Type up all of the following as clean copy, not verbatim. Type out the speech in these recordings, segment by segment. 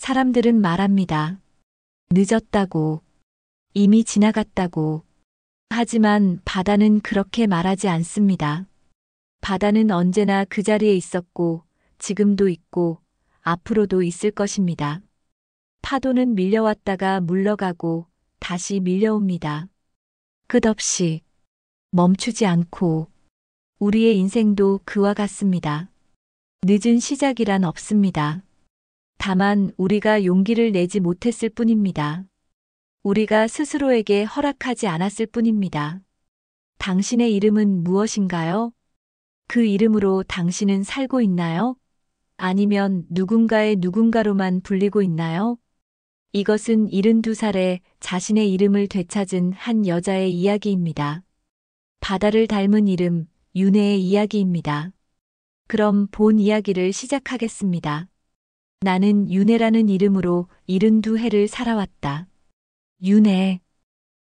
사람들은 말합니다. 늦었다고, 이미 지나갔다고. 하지만 바다는 그렇게 말하지 않습니다. 바다는 언제나 그 자리에 있었고, 지금도 있고, 앞으로도 있을 것입니다. 파도는 밀려왔다가 물러가고, 다시 밀려옵니다. 끝없이, 멈추지 않고, 우리의 인생도 그와 같습니다. 늦은 시작이란 없습니다. 다만 우리가 용기를 내지 못했을 뿐입니다. 우리가 스스로에게 허락하지 않았을 뿐입니다. 당신의 이름은 무엇인가요? 그 이름으로 당신은 살고 있나요? 아니면 누군가의 누군가로만 불리고 있나요? 이것은 72살에 자신의 이름을 되찾은 한 여자의 이야기입니다. 바다를 닮은 이름, 윤혜의 이야기입니다. 그럼 본 이야기를 시작하겠습니다. 나는 윤혜라는 이름으로 72해를 살아왔다. 윤혜,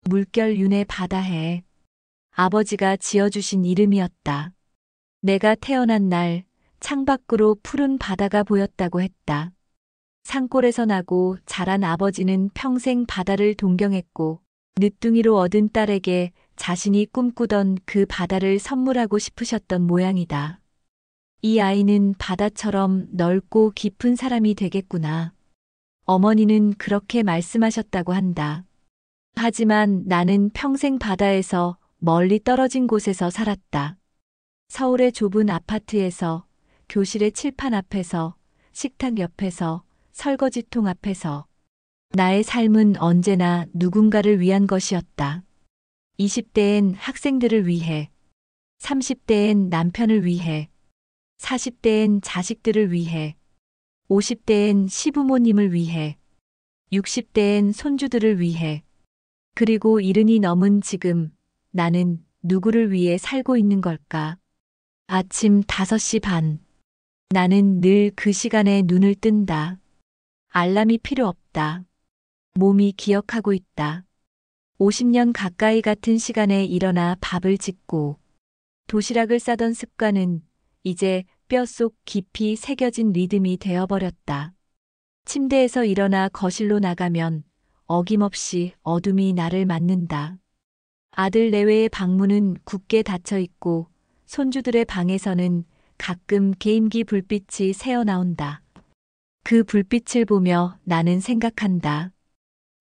물결 윤혜 바다해. 아버지가 지어주신 이름이었다. 내가 태어난 날 창밖으로 푸른 바다가 보였다고 했다. 산골에서 나고 자란 아버지는 평생 바다를 동경했고 늦둥이로 얻은 딸에게 자신이 꿈꾸던 그 바다를 선물하고 싶으셨던 모양이다. 이 아이는 바다처럼 넓고 깊은 사람이 되겠구나. 어머니는 그렇게 말씀하셨다고 한다. 하지만 나는 평생 바다에서 멀리 떨어진 곳에서 살았다. 서울의 좁은 아파트에서, 교실의 칠판 앞에서, 식탁 옆에서, 설거지통 앞에서. 나의 삶은 언제나 누군가를 위한 것이었다. 20대엔 학생들을 위해, 30대엔 남편을 위해, 40대엔 자식들을 위해, 50대엔 시부모님을 위해, 60대엔 손주들을 위해, 그리고 70이 넘은 지금 나는 누구를 위해 살고 있는 걸까? 아침 5시 반. 나는 늘 그 시간에 눈을 뜬다. 알람이 필요 없다. 몸이 기억하고 있다. 50년 가까이 같은 시간에 일어나 밥을 짓고 도시락을 싸던 습관은 이제 뼛속 깊이 새겨진 리듬이 되어버렸다. 침대에서 일어나 거실로 나가면 어김없이 어둠이 나를 맞는다. 아들 내외의 방문은 굳게 닫혀 있고 손주들의 방에서는 가끔 게임기 불빛이 새어나온다. 그 불빛을 보며 나는 생각한다.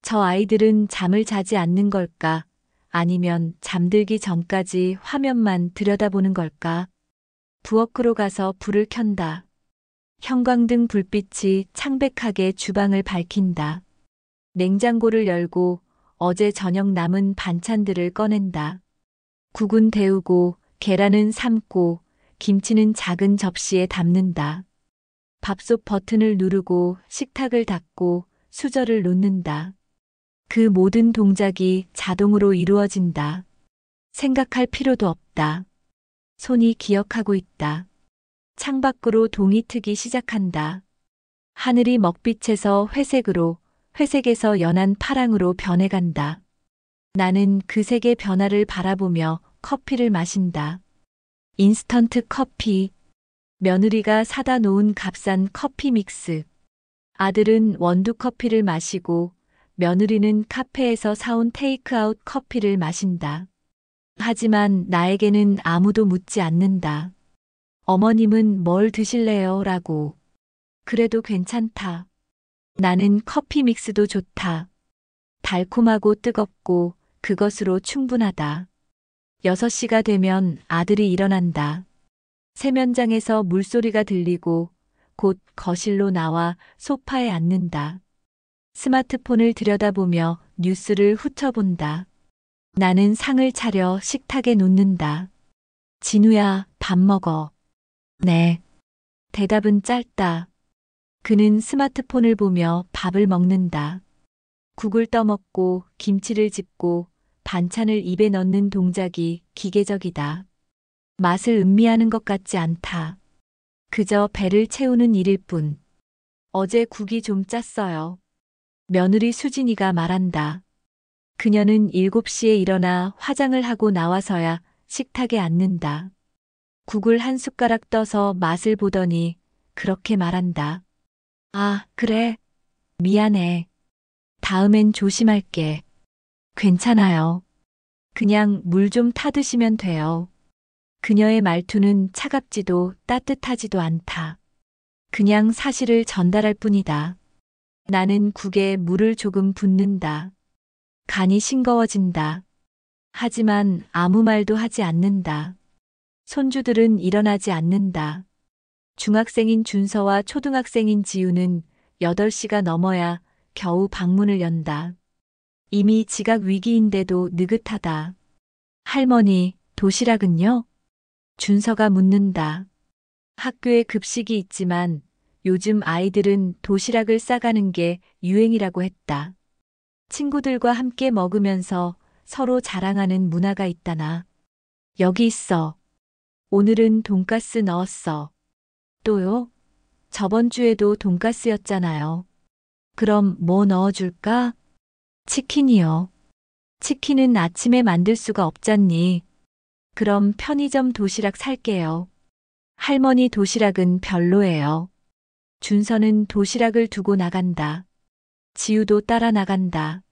저 아이들은 잠을 자지 않는 걸까? 아니면 잠들기 전까지 화면만 들여다보는 걸까? 부엌으로 가서 불을 켠다. 형광등 불빛이 창백하게 주방을 밝힌다. 냉장고를 열고 어제 저녁 남은 반찬들을 꺼낸다. 국은 데우고 계란은 삶고 김치는 작은 접시에 담는다. 밥솥 버튼을 누르고 식탁을 닦고 수저를 놓는다. 그 모든 동작이 자동으로 이루어진다. 생각할 필요도 없다. 손이 기억하고 있다. 창밖으로 동이 트기 시작한다. 하늘이 먹빛에서 회색으로, 회색에서 연한 파랑으로 변해간다. 나는 그 색의 변화를 바라보며 커피를 마신다. 인스턴트 커피. 며느리가 사다 놓은 값싼 커피 믹스. 아들은 원두 커피를 마시고 며느리는 카페에서 사온 테이크아웃 커피를 마신다. 하지만 나에게는 아무도 묻지 않는다. 어머님은 뭘 드실래요? 라고. 그래도 괜찮다. 나는 커피 믹스도 좋다. 달콤하고 뜨겁고 그것으로 충분하다. 6시가 되면 아들이 일어난다. 세면장에서 물소리가 들리고 곧 거실로 나와 소파에 앉는다. 스마트폰을 들여다보며 뉴스를 훑어본다. 나는 상을 차려 식탁에 놓는다. 진우야, 밥 먹어. 네. 대답은 짧다. 그는 스마트폰을 보며 밥을 먹는다. 국을 떠먹고 김치를 집고 반찬을 입에 넣는 동작이 기계적이다. 맛을 음미하는 것 같지 않다. 그저 배를 채우는 일일 뿐. 어제 국이 좀 짰어요. 며느리 수진이가 말한다. 그녀는 7시에 일어나 화장을 하고 나와서야 식탁에 앉는다. 국을 한 숟가락 떠서 맛을 보더니 그렇게 말한다. 아, 그래. 미안해. 다음엔 조심할게. 괜찮아요. 그냥 물 좀 타드시면 돼요. 그녀의 말투는 차갑지도 따뜻하지도 않다. 그냥 사실을 전달할 뿐이다. 나는 국에 물을 조금 붓는다. 간이 싱거워진다. 하지만 아무 말도 하지 않는다. 손주들은 일어나지 않는다. 중학생인 준서와 초등학생인 지우는 8시가 넘어야 겨우 방문을 연다. 이미 지각 위기인데도 느긋하다. 할머니, 도시락은요? 준서가 묻는다. 학교에 급식이 있지만 요즘 아이들은 도시락을 싸가는 게 유행이라고 했다. 친구들과 함께 먹으면서 서로 자랑하는 문화가 있다나. 여기 있어. 오늘은 돈가스 넣었어. 또요? 저번 주에도 돈가스였잖아요. 그럼 뭐 넣어줄까? 치킨이요. 치킨은 아침에 만들 수가 없잖니. 그럼 편의점 도시락 살게요. 할머니 도시락은 별로예요. 준서는 도시락을 두고 나간다. 지우도 따라 나간다.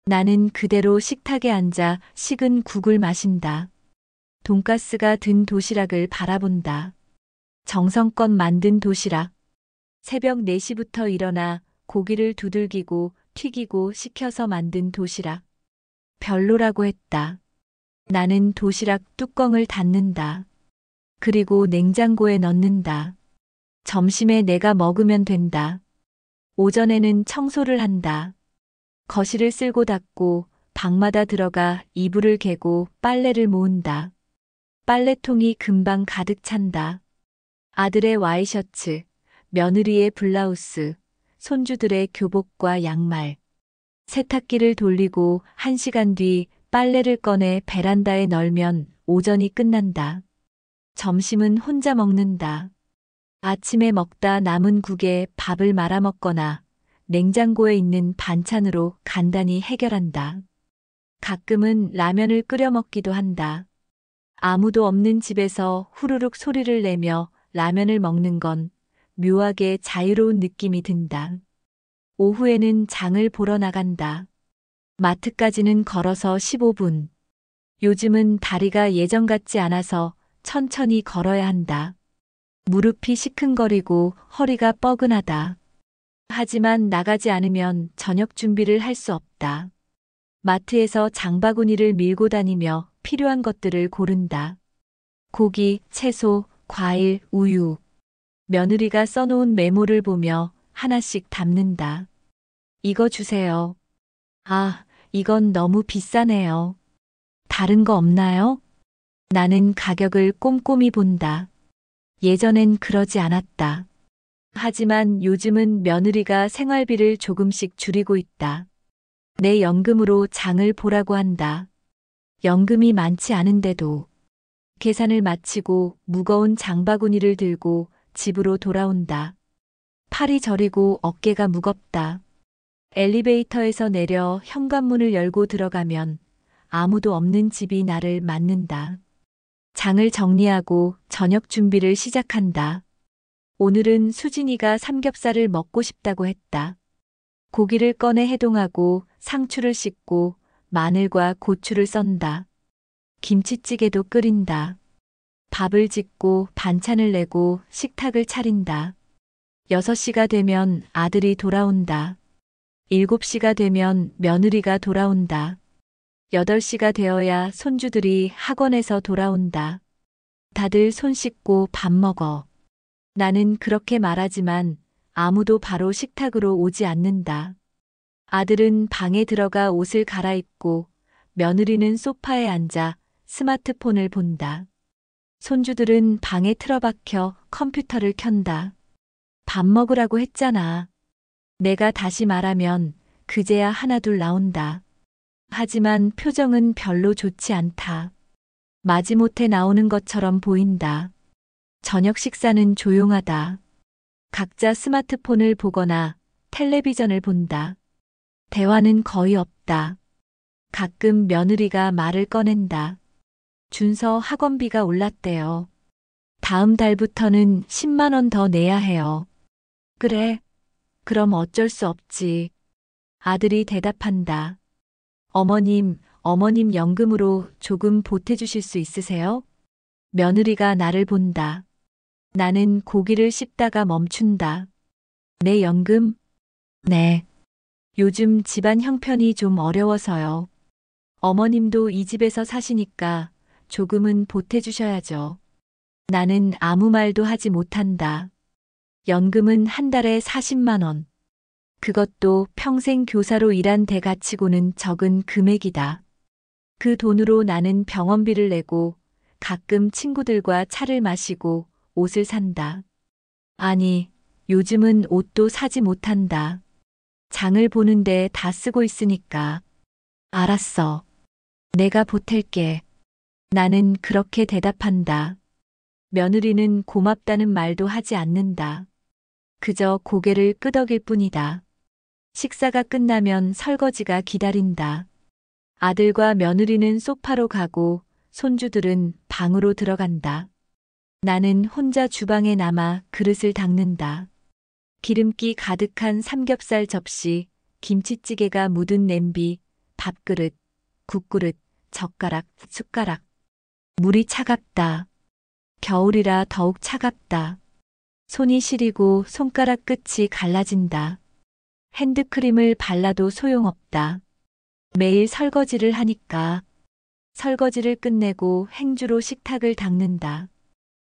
나는 그대로 식탁에 앉아 식은 국을 마신다. 돈가스가 든 도시락을 바라본다. 정성껏 만든 도시락. 새벽 4시부터 일어나 고기를 두들기고 튀기고 식혀서 만든 도시락. 별로라고 했다. 나는 도시락 뚜껑을 닫는다. 그리고 냉장고에 넣는다. 점심에 내가 먹으면 된다. 오전에는 청소를 한다. 거실을 쓸고 닦고 방마다 들어가 이불을 개고 빨래를 모은다. 빨래통이 금방 가득 찬다. 아들의 와이셔츠, 며느리의 블라우스, 손주들의 교복과 양말. 세탁기를 돌리고 1시간 뒤 빨래를 꺼내 베란다에 널면 오전이 끝난다. 점심은 혼자 먹는다. 아침에 먹다 남은 국에 밥을 말아 먹거나 냉장고에 있는 반찬으로 간단히 해결한다. 가끔은 라면을 끓여 먹기도 한다. 아무도 없는 집에서 후루룩 소리를 내며 라면을 먹는 건 묘하게 자유로운 느낌이 든다. 오후에는 장을 보러 나간다. 마트까지는 걸어서 15분. 요즘은 다리가 예전 같지 않아서 천천히 걸어야 한다. 무릎이 시큰거리고 허리가 뻐근하다. 하지만 나가지 않으면 저녁 준비를 할 수 없다. 마트에서 장바구니를 밀고 다니며 필요한 것들을 고른다. 고기, 채소, 과일, 우유. 며느리가 써놓은 메모를 보며 하나씩 담는다. 이거 주세요. 아, 이건 너무 비싸네요. 다른 거 없나요? 나는 가격을 꼼꼼히 본다. 예전엔 그러지 않았다. 하지만 요즘은 며느리가 생활비를 조금씩 줄이고 있다. 내 연금으로 장을 보라고 한다. 연금이 많지 않은데도. 계산을 마치고 무거운 장바구니를 들고 집으로 돌아온다. 팔이 저리고 어깨가 무겁다. 엘리베이터에서 내려 현관문을 열고 들어가면 아무도 없는 집이 나를 맞는다. 장을 정리하고 저녁 준비를 시작한다. 오늘은 수진이가 삼겹살을 먹고 싶다고 했다. 고기를 꺼내 해동하고 상추를 씻고 마늘과 고추를 썬다. 김치찌개도 끓인다. 밥을 짓고 반찬을 내고 식탁을 차린다. 6시가 되면 아들이 돌아온다. 7시가 되면 며느리가 돌아온다. 8시가 되어야 손주들이 학원에서 돌아온다. 다들 손 씻고 밥 먹어. 나는 그렇게 말하지만 아무도 바로 식탁으로 오지 않는다. 아들은 방에 들어가 옷을 갈아입고 며느리는 소파에 앉아 스마트폰을 본다. 손주들은 방에 틀어박혀 컴퓨터를 켠다. 밥 먹으라고 했잖아. 내가 다시 말하면 그제야 하나둘 나온다. 하지만 표정은 별로 좋지 않다. 마지못해 나오는 것처럼 보인다. 저녁 식사는 조용하다. 각자 스마트폰을 보거나 텔레비전을 본다. 대화는 거의 없다. 가끔 며느리가 말을 꺼낸다. 준서 학원비가 올랐대요. 다음 달부터는 10만 원 더 내야 해요. 그래. 그럼 어쩔 수 없지. 아들이 대답한다. 어머님 연금으로 조금 보태주실 수 있으세요? 며느리가 나를 본다. 나는 고기를 씹다가 멈춘다. 내 연금? 네. 요즘 집안 형편이 좀 어려워서요. 어머님도 이 집에서 사시니까 조금은 보태주셔야죠. 나는 아무 말도 하지 못한다. 연금은 한 달에 40만 원. 그것도 평생 교사로 일한 대 가치고는 적은 금액이다. 그 돈으로 나는 병원비를 내고 가끔 친구들과 차를 마시고 옷을 산다. 아니, 요즘은 옷도 사지 못한다. 장을 보는데 다 쓰고 있으니까. 알았어. 내가 보탤게. 나는 그렇게 대답한다. 며느리는 고맙다는 말도 하지 않는다. 그저 고개를 끄덕일 뿐이다. 식사가 끝나면 설거지가 기다린다. 아들과 며느리는 소파로 가고 손주들은 방으로 들어간다. 나는 혼자 주방에 남아 그릇을 닦는다. 기름기 가득한 삼겹살 접시, 김치찌개가 묻은 냄비, 밥그릇, 국그릇, 젓가락, 숟가락. 물이 차갑다. 겨울이라 더욱 차갑다. 손이 시리고 손가락 끝이 갈라진다. 핸드크림을 발라도 소용없다. 매일 설거지를 하니까 설거지를 끝내고 행주로 식탁을 닦는다.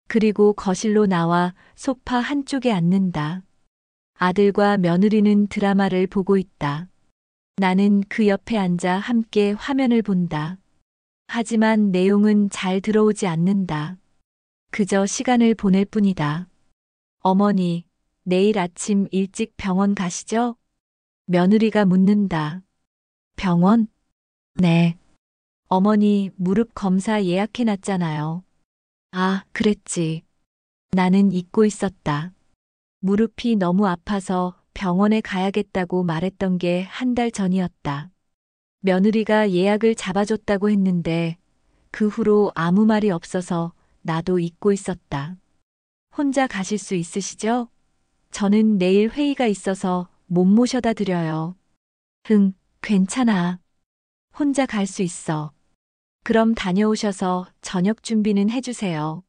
그리고 거실로 나와 소파 한쪽에 앉는다. 아들과 며느리는 드라마를 보고 있다. 나는 그 옆에 앉아 함께 화면을 본다. 하지만 내용은 잘 들어오지 않는다. 그저 시간을 보낼 뿐이다. 어머니, 내일 아침 일찍 병원 가시죠? 며느리가 묻는다. 병원? 네. 어머니 무릎 검사 예약해놨잖아요. 아, 그랬지. 나는 잊고 있었다. 무릎이 너무 아파서 병원에 가야겠다고 말했던 게 한 달 전이었다. 며느리가 예약을 잡아줬다고 했는데 그 후로 아무 말이 없어서 나도 잊고 있었다. 혼자 가실 수 있으시죠? 저는 내일 회의가 있어서 못 모셔다 드려요. 응, 괜찮아. 혼자 갈 수 있어. 그럼 다녀오셔서 저녁 준비는 해주세요.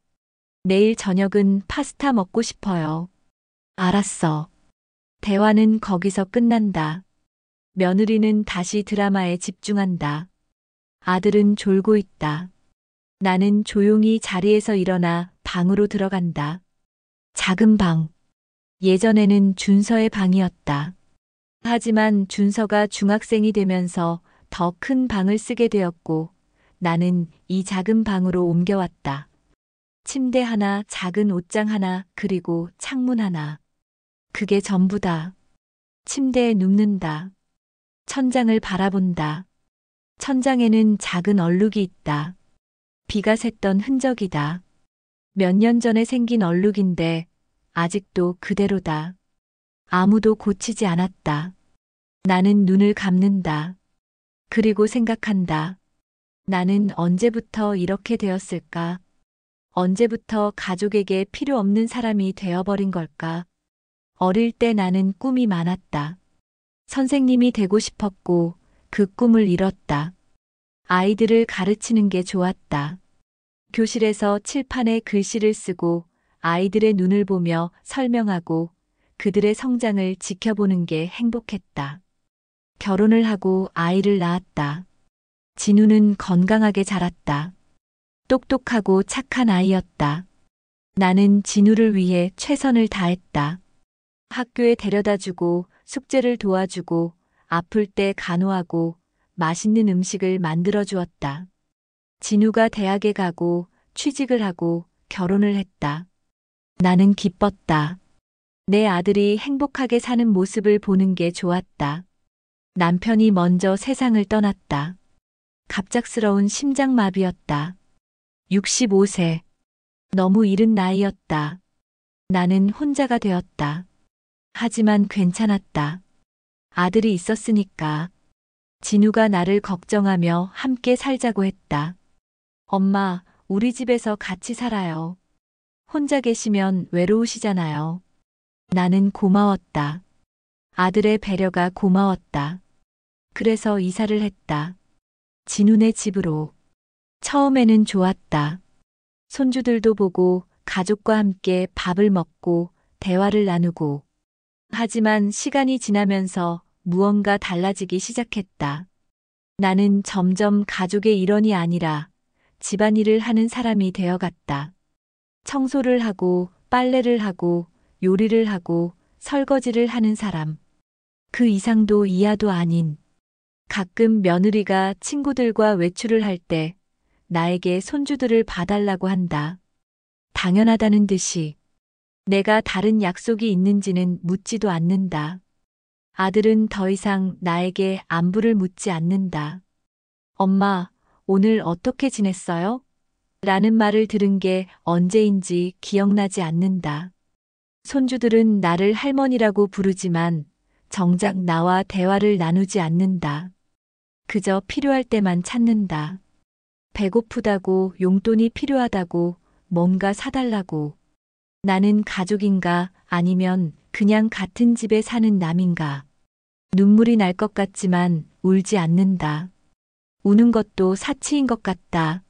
내일 저녁은 파스타 먹고 싶어요. 알았어. 대화는 거기서 끝난다. 며느리는 다시 드라마에 집중한다. 아들은 졸고 있다. 나는 조용히 자리에서 일어나 방으로 들어간다. 작은 방. 예전에는 준서의 방이었다. 하지만 준서가 중학생이 되면서 더 큰 방을 쓰게 되었고 나는 이 작은 방으로 옮겨왔다. 침대 하나, 작은 옷장 하나, 그리고 창문 하나. 그게 전부다. 침대에 눕는다. 천장을 바라본다. 천장에는 작은 얼룩이 있다. 비가 샜던 흔적이다. 몇 년 전에 생긴 얼룩인데 아직도 그대로다. 아무도 고치지 않았다. 나는 눈을 감는다. 그리고 생각한다. 나는 언제부터 이렇게 되었을까? 언제부터 가족에게 필요 없는 사람이 되어버린 걸까? 어릴 때 나는 꿈이 많았다. 선생님이 되고 싶었고 그 꿈을 이뤘다. 아이들을 가르치는 게 좋았다. 교실에서 칠판에 글씨를 쓰고 아이들의 눈을 보며 설명하고 그들의 성장을 지켜보는 게 행복했다. 결혼을 하고 아이를 낳았다. 진우는 건강하게 자랐다. 똑똑하고 착한 아이였다. 나는 진우를 위해 최선을 다했다. 학교에 데려다주고 숙제를 도와주고 아플 때 간호하고 맛있는 음식을 만들어 주었다. 진우가 대학에 가고 취직을 하고 결혼을 했다. 나는 기뻤다. 내 아들이 행복하게 사는 모습을 보는 게 좋았다. 남편이 먼저 세상을 떠났다. 갑작스러운 심장마비였다. 65세. 너무 이른 나이였다. 나는 혼자가 되었다. 하지만 괜찮았다. 아들이 있었으니까. 진우가 나를 걱정하며 함께 살자고 했다. 엄마, 우리 집에서 같이 살아요. 혼자 계시면 외로우시잖아요. 나는 고마웠다. 아들의 배려가 고마웠다. 그래서 이사를 했다. 진훈의 집으로. 처음에는 좋았다. 손주들도 보고 가족과 함께 밥을 먹고 대화를 나누고. 하지만 시간이 지나면서 무언가 달라지기 시작했다. 나는 점점 가족의 일원이 아니라 집안일을 하는 사람이 되어갔다. 청소를 하고 빨래를 하고 요리를 하고 설거지를 하는 사람. 그 이상도 이하도 아닌. 가끔 며느리가 친구들과 외출을 할 때 나에게 손주들을 봐달라고 한다. 당연하다는 듯이. 내가 다른 약속이 있는지는 묻지도 않는다. 아들은 더 이상 나에게 안부를 묻지 않는다. 엄마, 오늘 어떻게 지냈어요? 라는 말을 들은 게 언제인지 기억나지 않는다. 손주들은 나를 할머니라고 부르지만 정작 나와 대화를 나누지 않는다. 그저 필요할 때만 찾는다. 배고프다고, 용돈이 필요하다고, 뭔가 사달라고. 나는 가족인가 아니면 그냥 같은 집에 사는 남인가. 눈물이 날 것 같지만 울지 않는다. 우는 것도 사치인 것 같다.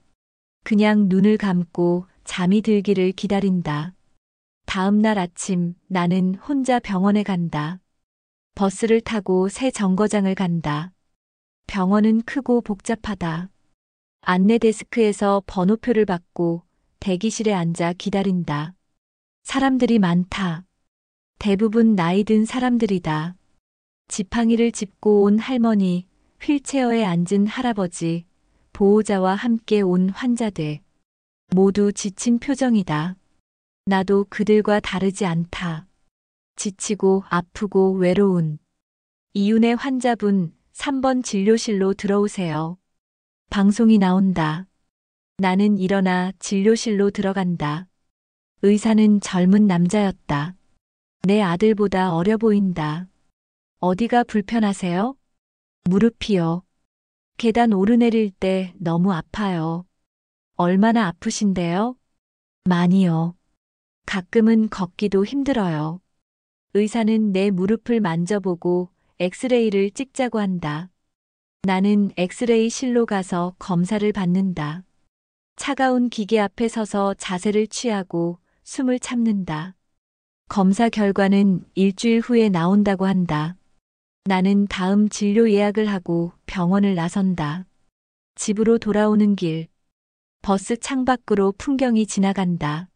그냥 눈을 감고 잠이 들기를 기다린다. 다음 날 아침 나는 혼자 병원에 간다. 버스를 타고 새 정거장을 간다. 병원은 크고 복잡하다. 안내 데스크에서 번호표를 받고 대기실에 앉아 기다린다. 사람들이 많다. 대부분 나이 든 사람들이다. 지팡이를 짚고 온 할머니, 휠체어에 앉은 할아버지, 보호자와 함께 온 환자들. 모두 지친 표정이다. 나도 그들과 다르지 않다. 지치고 아프고 외로운. 이윤의 환자분 3번 진료실로 들어오세요. 방송이 나온다. 나는 일어나 진료실로 들어간다. 의사는 젊은 남자였다. 내 아들보다 어려 보인다. 어디가 불편하세요? 무릎이요. 계단 오르내릴 때 너무 아파요. 얼마나 아프신데요? 많이요. 가끔은 걷기도 힘들어요. 의사는 내 무릎을 만져보고 엑스레이를 찍자고 한다. 나는 엑스레이 실로 가서 검사를 받는다. 차가운 기계 앞에 서서 자세를 취하고 숨을 참는다. 검사 결과는 일주일 후에 나온다고 한다. 나는 다음 진료 예약을 하고 병원을 나선다. 집으로 돌아오는 길. 버스 창밖으로 풍경이 지나간다.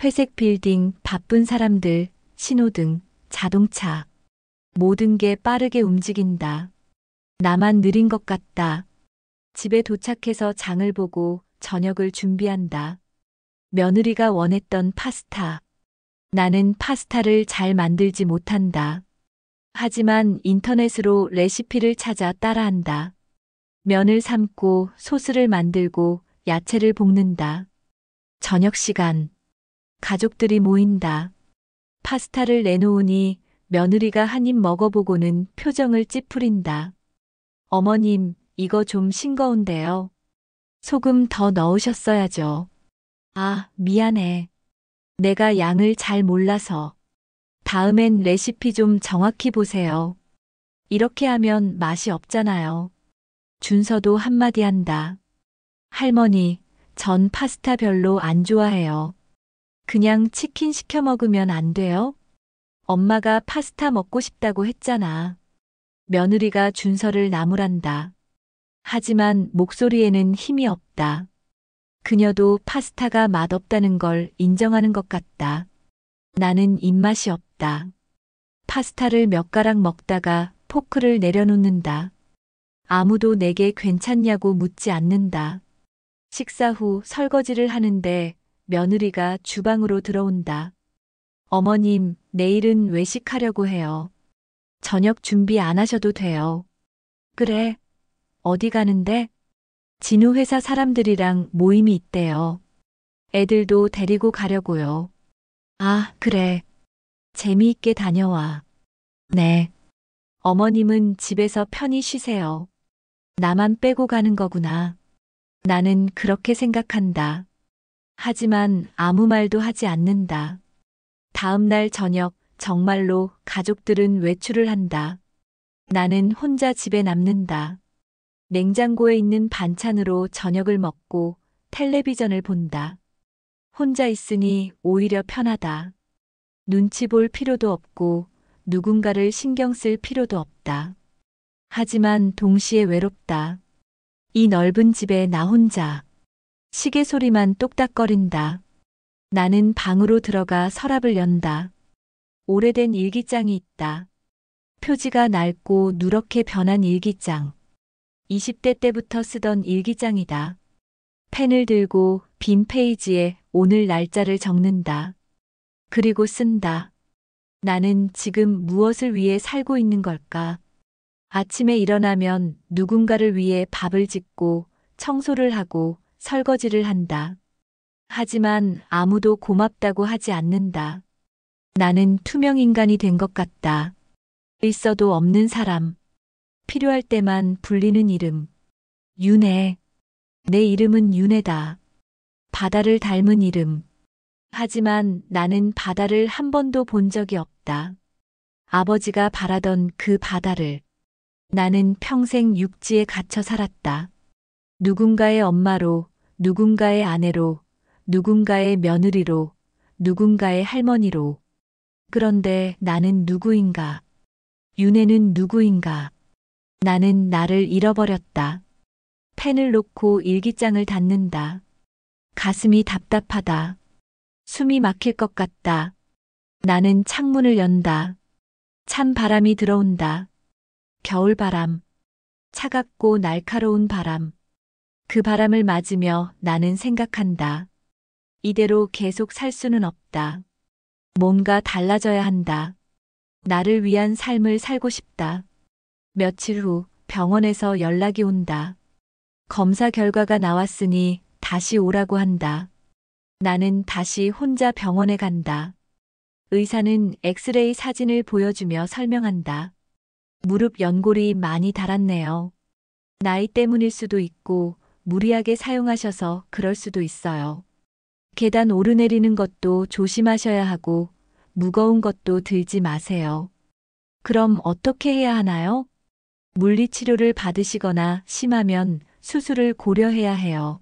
회색 빌딩, 바쁜 사람들, 신호등, 자동차. 모든 게 빠르게 움직인다. 나만 느린 것 같다. 집에 도착해서 장을 보고 저녁을 준비한다. 며느리가 원했던 파스타. 나는 파스타를 잘 만들지 못한다. 하지만 인터넷으로 레시피를 찾아 따라한다. 면을 삶고 소스를 만들고 야채를 볶는다. 저녁 시간. 가족들이 모인다. 파스타를 내놓으니 며느리가 한 입 먹어보고는 표정을 찌푸린다. 어머님, 이거 좀 싱거운데요. 소금 더 넣으셨어야죠. 아, 미안해. 내가 양을 잘 몰라서. 다음엔 레시피 좀 정확히 보세요. 이렇게 하면 맛이 없잖아요. 준서도 한마디 한다. 할머니, 전 파스타 별로 안 좋아해요. 그냥 치킨 시켜 먹으면 안 돼요? 엄마가 파스타 먹고 싶다고 했잖아. 며느리가 준서를 나무란다. 하지만 목소리에는 힘이 없다. 그녀도 파스타가 맛없다는 걸 인정하는 것 같다. 나는 입맛이 없다. 파스타를 몇 가락 먹다가 포크를 내려놓는다. 아무도 내게 괜찮냐고 묻지 않는다. 식사 후 설거지를 하는데 며느리가 주방으로 들어온다. 어머님, 내일은 외식하려고 해요. 저녁 준비 안 하셔도 돼요. 그래. 어디 가는데? 진우 회사 사람들이랑 모임이 있대요. 애들도 데리고 가려고요. 아, 그래. 재미있게 다녀와. 네. 어머님은 집에서 편히 쉬세요. 나만 빼고 가는 거구나. 나는 그렇게 생각한다. 하지만 아무 말도 하지 않는다. 다음 날 저녁 정말로 가족들은 외출을 한다. 나는 혼자 집에 남는다. 냉장고에 있는 반찬으로 저녁을 먹고 텔레비전을 본다. 혼자 있으니 오히려 편하다. 눈치 볼 필요도 없고 누군가를 신경 쓸 필요도 없다. 하지만 동시에 외롭다. 이 넓은 집에 나 혼자. 시계 소리만 똑딱거린다. 나는 방으로 들어가 서랍을 연다. 오래된 일기장이 있다. 표지가 낡고 누렇게 변한 일기장. 20대 때부터 쓰던 일기장이다. 펜을 들고 빈 페이지에 오늘 날짜를 적는다. 그리고 쓴다. 나는 지금 무엇을 위해 살고 있는 걸까? 아침에 일어나면 누군가를 위해 밥을 짓고 청소를 하고 설거지를 한다. 하지만 아무도 고맙다고 하지 않는다. 나는 투명 인간이 된 것 같다. 있어도 없는 사람. 필요할 때만 불리는 이름. 윤혜. 내 이름은 윤혜다. 바다를 닮은 이름. 하지만 나는 바다를 한 번도 본 적이 없다. 아버지가 바라던 그 바다를. 나는 평생 육지에 갇혀 살았다. 누군가의 엄마로, 누군가의 아내로, 누군가의 며느리로, 누군가의 할머니로. 그런데 나는 누구인가? 윤혜는 누구인가? 나는 나를 잃어버렸다. 펜을 놓고 일기장을 닫는다. 가슴이 답답하다. 숨이 막힐 것 같다. 나는 창문을 연다. 찬 바람이 들어온다. 겨울바람. 차갑고 날카로운 바람. 그 바람을 맞으며 나는 생각한다. 이대로 계속 살 수는 없다. 뭔가 달라져야 한다. 나를 위한 삶을 살고 싶다. 며칠 후 병원에서 연락이 온다. 검사 결과가 나왔으니 다시 오라고 한다. 나는 다시 혼자 병원에 간다. 의사는 엑스레이 사진을 보여주며 설명한다. 무릎 연골이 많이 닳았네요. 나이 때문일 수도 있고 무리하게 사용하셔서 그럴 수도 있어요. 계단 오르내리는 것도 조심하셔야 하고 무거운 것도 들지 마세요. 그럼 어떻게 해야 하나요? 물리치료를 받으시거나 심하면 수술을 고려해야 해요.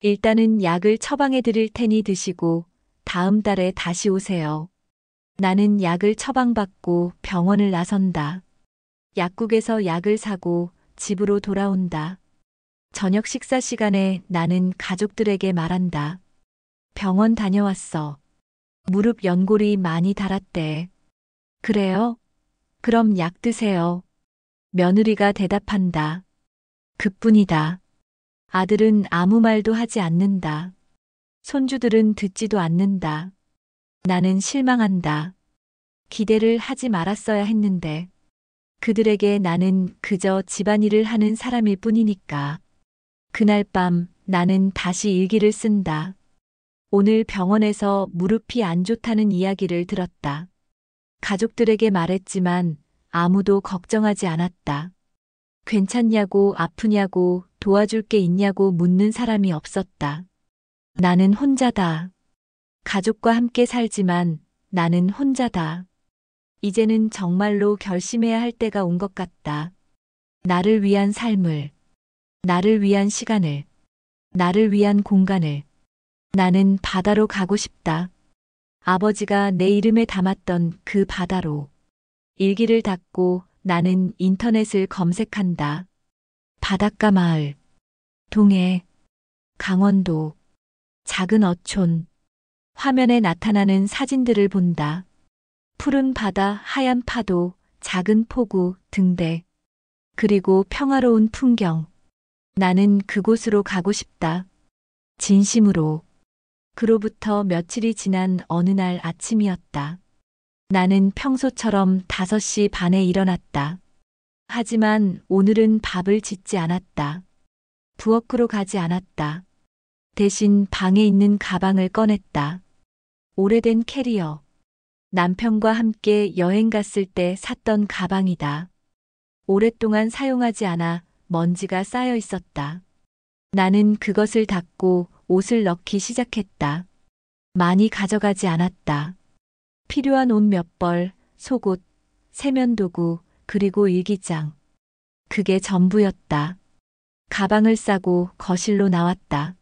일단은 약을 처방해 드릴 테니 드시고 다음 달에 다시 오세요. 나는 약을 처방받고 병원을 나선다. 약국에서 약을 사고 집으로 돌아온다. 저녁 식사 시간에 나는 가족들에게 말한다. 병원 다녀왔어. 무릎 연골이 많이 닳았대. 그래요? 그럼 약 드세요. 며느리가 대답한다. 그뿐이다. 아들은 아무 말도 하지 않는다. 손주들은 듣지도 않는다. 나는 실망한다. 기대를 하지 말았어야 했는데. 그들에게 나는 그저 집안일을 하는 사람일 뿐이니까. 그날 밤 나는 다시 일기를 쓴다. 오늘 병원에서 무릎이 안 좋다는 이야기를 들었다. 가족들에게 말했지만 아무도 걱정하지 않았다. 괜찮냐고 아프냐고 도와줄 게 있냐고 묻는 사람이 없었다. 나는 혼자다. 가족과 함께 살지만 나는 혼자다. 이제는 정말로 결심해야 할 때가 온 것 같다. 나를 위한 삶을, 나를 위한 시간을, 나를 위한 공간을. 나는 바다로 가고 싶다. 아버지가 내 이름에 담았던 그 바다로. 일기를 닫고 나는 인터넷을 검색한다. 바닷가 마을, 동해, 강원도, 작은 어촌. 화면에 나타나는 사진들을 본다. 푸른 바다, 하얀 파도, 작은 폭우, 등대. 그리고 평화로운 풍경. 나는 그곳으로 가고 싶다. 진심으로. 그로부터 며칠이 지난 어느 날 아침이었다. 나는 평소처럼 5시 반에 일어났다. 하지만 오늘은 밥을 짓지 않았다. 부엌으로 가지 않았다. 대신 방에 있는 가방을 꺼냈다. 오래된 캐리어. 남편과 함께 여행 갔을 때 샀던 가방이다. 오랫동안 사용하지 않아 먼지가 쌓여 있었다. 나는 그것을 닫고 옷을 넣기 시작했다. 많이 가져가지 않았다. 필요한 옷 몇 벌, 속옷, 세면도구, 그리고 일기장. 그게 전부였다. 가방을 싸고 거실로 나왔다.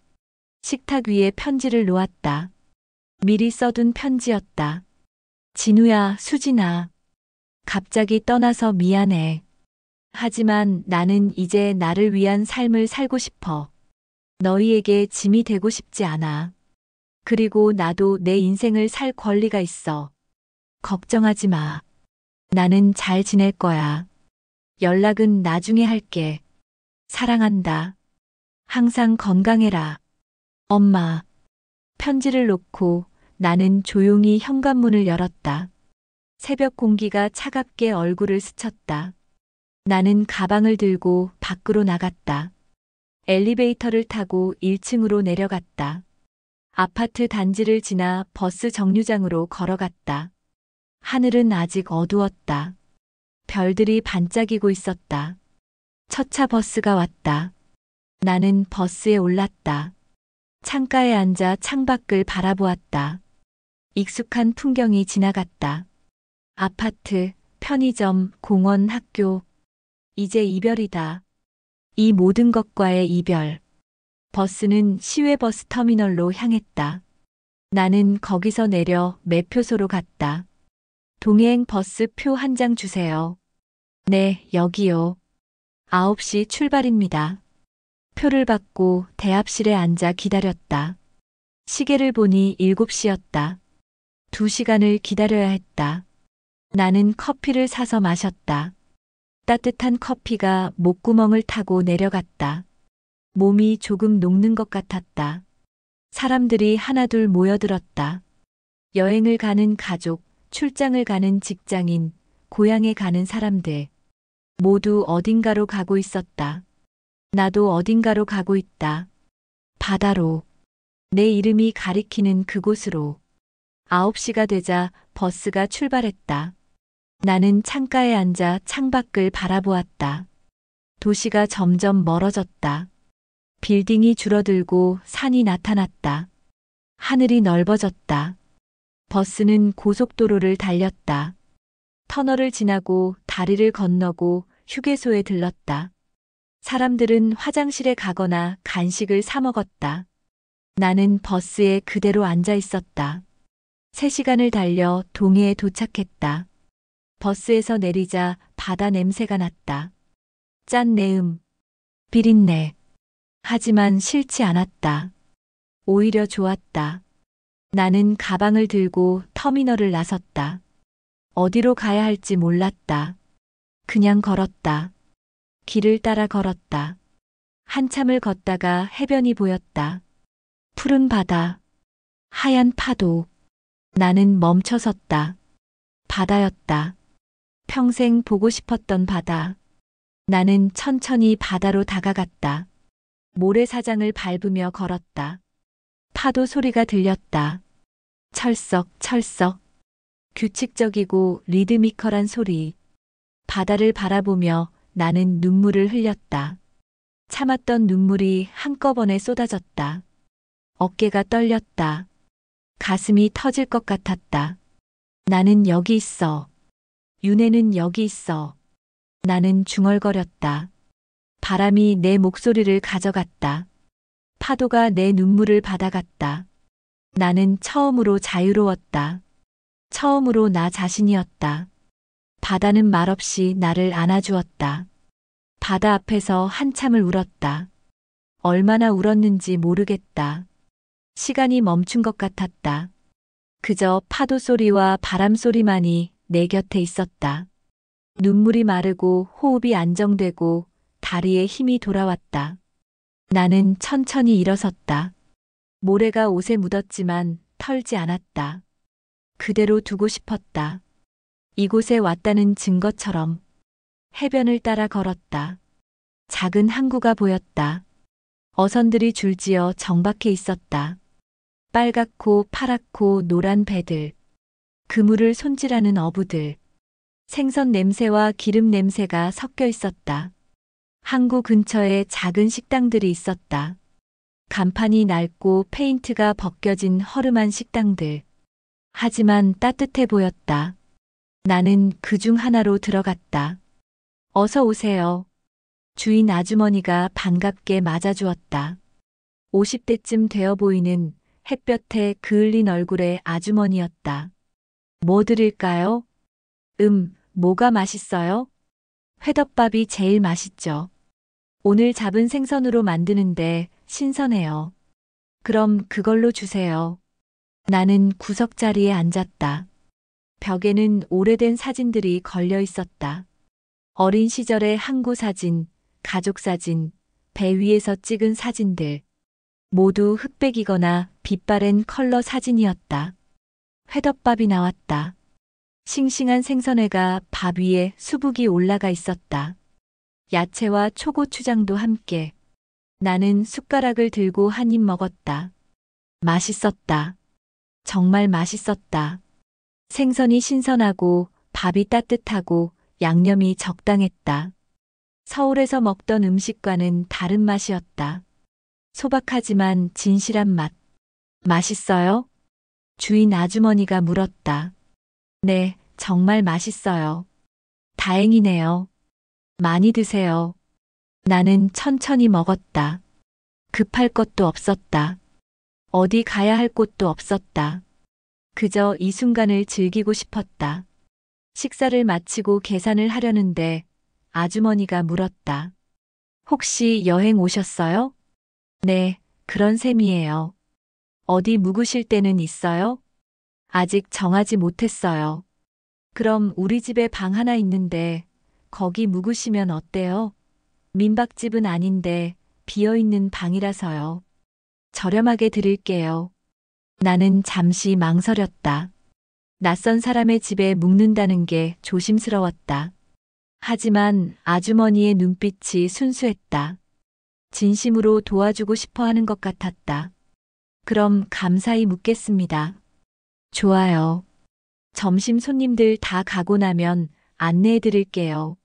식탁 위에 편지를 놓았다. 미리 써둔 편지였다. 진우야, 수진아. 갑자기 떠나서 미안해. 하지만 나는 이제 나를 위한 삶을 살고 싶어. 너희에게 짐이 되고 싶지 않아. 그리고 나도 내 인생을 살 권리가 있어. 걱정하지 마. 나는 잘 지낼 거야. 연락은 나중에 할게. 사랑한다. 항상 건강해라. 엄마. 편지를 놓고 나는 조용히 현관문을 열었다. 새벽 공기가 차갑게 얼굴을 스쳤다. 나는 가방을 들고 밖으로 나갔다. 엘리베이터를 타고 1층으로 내려갔다. 아파트 단지를 지나 버스 정류장으로 걸어갔다. 하늘은 아직 어두웠다. 별들이 반짝이고 있었다. 첫 차 버스가 왔다. 나는 버스에 올랐다. 창가에 앉아 창밖을 바라보았다. 익숙한 풍경이 지나갔다. 아파트, 편의점, 공원, 학교. 이제 이별이다. 이 모든 것과의 이별. 버스는 시외버스 터미널로 향했다. 나는 거기서 내려 매표소로 갔다. 동해행 버스 표 한 장 주세요. 네, 여기요. 9시 출발입니다. 표를 받고 대합실에 앉아 기다렸다. 시계를 보니 7시였다. 2시간을 기다려야 했다. 나는 커피를 사서 마셨다. 따뜻한 커피가 목구멍을 타고 내려갔다. 몸이 조금 녹는 것 같았다. 사람들이 하나둘 모여들었다. 여행을 가는 가족, 출장을 가는 직장인, 고향에 가는 사람들. 모두 어딘가로 가고 있었다. 나도 어딘가로 가고 있다. 바다로. 내 이름이 가리키는 그곳으로. 9시가 되자 버스가 출발했다. 나는 창가에 앉아 창밖을 바라보았다. 도시가 점점 멀어졌다. 빌딩이 줄어들고 산이 나타났다. 하늘이 넓어졌다. 버스는 고속도로를 달렸다. 터널을 지나고 다리를 건너고 휴게소에 들렀다. 사람들은 화장실에 가거나 간식을 사 먹었다. 나는 버스에 그대로 앉아 있었다. 3시간을 달려 동해에 도착했다. 버스에서 내리자 바다 냄새가 났다. 짠 내음, 비린내. 하지만 싫지 않았다. 오히려 좋았다. 나는 가방을 들고 터미널을 나섰다. 어디로 가야 할지 몰랐다. 그냥 걸었다. 길을 따라 걸었다. 한참을 걷다가 해변이 보였다. 푸른 바다, 하얀 파도. 나는 멈춰 섰다. 바다였다. 평생 보고 싶었던 바다. 나는 천천히 바다로 다가갔다. 모래사장을 밟으며 걸었다. 파도 소리가 들렸다. 철썩, 철썩. 규칙적이고 리드미컬한 소리. 바다를 바라보며 나는 눈물을 흘렸다. 참았던 눈물이 한꺼번에 쏟아졌다. 어깨가 떨렸다. 가슴이 터질 것 같았다. 나는 여기 있어. 윤혜는 여기 있어. 나는 중얼거렸다. 바람이 내 목소리를 가져갔다. 파도가 내 눈물을 받아갔다. 나는 처음으로 자유로웠다. 처음으로 나 자신이었다. 바다는 말없이 나를 안아주었다. 바다 앞에서 한참을 울었다. 얼마나 울었는지 모르겠다. 시간이 멈춘 것 같았다. 그저 파도 소리와 바람 소리만이 내 곁에 있었다. 눈물이 마르고 호흡이 안정되고 다리에 힘이 돌아왔다. 나는 천천히 일어섰다. 모래가 옷에 묻었지만 털지 않았다. 그대로 두고 싶었다. 이곳에 왔다는 증거처럼. 해변을 따라 걸었다. 작은 항구가 보였다. 어선들이 줄지어 정박해 있었다. 빨갛고 파랗고 노란 배들. 그물을 손질하는 어부들. 생선 냄새와 기름 냄새가 섞여 있었다. 항구 근처에 작은 식당들이 있었다. 간판이 낡고 페인트가 벗겨진 허름한 식당들. 하지만 따뜻해 보였다. 나는 그 중 하나로 들어갔다. 어서 오세요. 주인 아주머니가 반갑게 맞아주었다. 50대쯤 되어 보이는 햇볕에 그을린 얼굴의 아주머니였다. 뭐 드릴까요? 뭐가 맛있어요? 회덮밥이 제일 맛있죠. 오늘 잡은 생선으로 만드는데 신선해요. 그럼 그걸로 주세요. 나는 구석자리에 앉았다. 벽에는 오래된 사진들이 걸려 있었다. 어린 시절의 항구 사진, 가족 사진, 배 위에서 찍은 사진들. 모두 흑백이거나 빛바랜 컬러 사진이었다. 회덮밥이 나왔다. 싱싱한 생선회가 밥 위에 수북이 올라가 있었다. 야채와 초고추장도 함께. 나는 숟가락을 들고 한 입 먹었다. 맛있었다. 정말 맛있었다. 생선이 신선하고 밥이 따뜻하고 양념이 적당했다. 서울에서 먹던 음식과는 다른 맛이었다. 소박하지만 진실한 맛. 맛있어요? 주인 아주머니가 물었다. 네, 정말 맛있어요. 다행이네요. 많이 드세요. 나는 천천히 먹었다. 급할 것도 없었다. 어디 가야 할 곳도 없었다. 그저 이 순간을 즐기고 싶었다. 식사를 마치고 계산을 하려는데 아주머니가 물었다. 혹시 여행 오셨어요? 네, 그런 셈이에요. 어디 묵으실 때는 있어요? 아직 정하지 못했어요. 그럼 우리 집에 방 하나 있는데 거기 묵으시면 어때요? 민박집은 아닌데 비어있는 방이라서요. 저렴하게 드릴게요. 나는 잠시 망설였다. 낯선 사람의 집에 묵는다는 게 조심스러웠다. 하지만 아주머니의 눈빛이 순수했다. 진심으로 도와주고 싶어 하는 것 같았다. 그럼 감사히 묵겠습니다. 좋아요. 점심 손님들 다 가고 나면 안내해 드릴게요.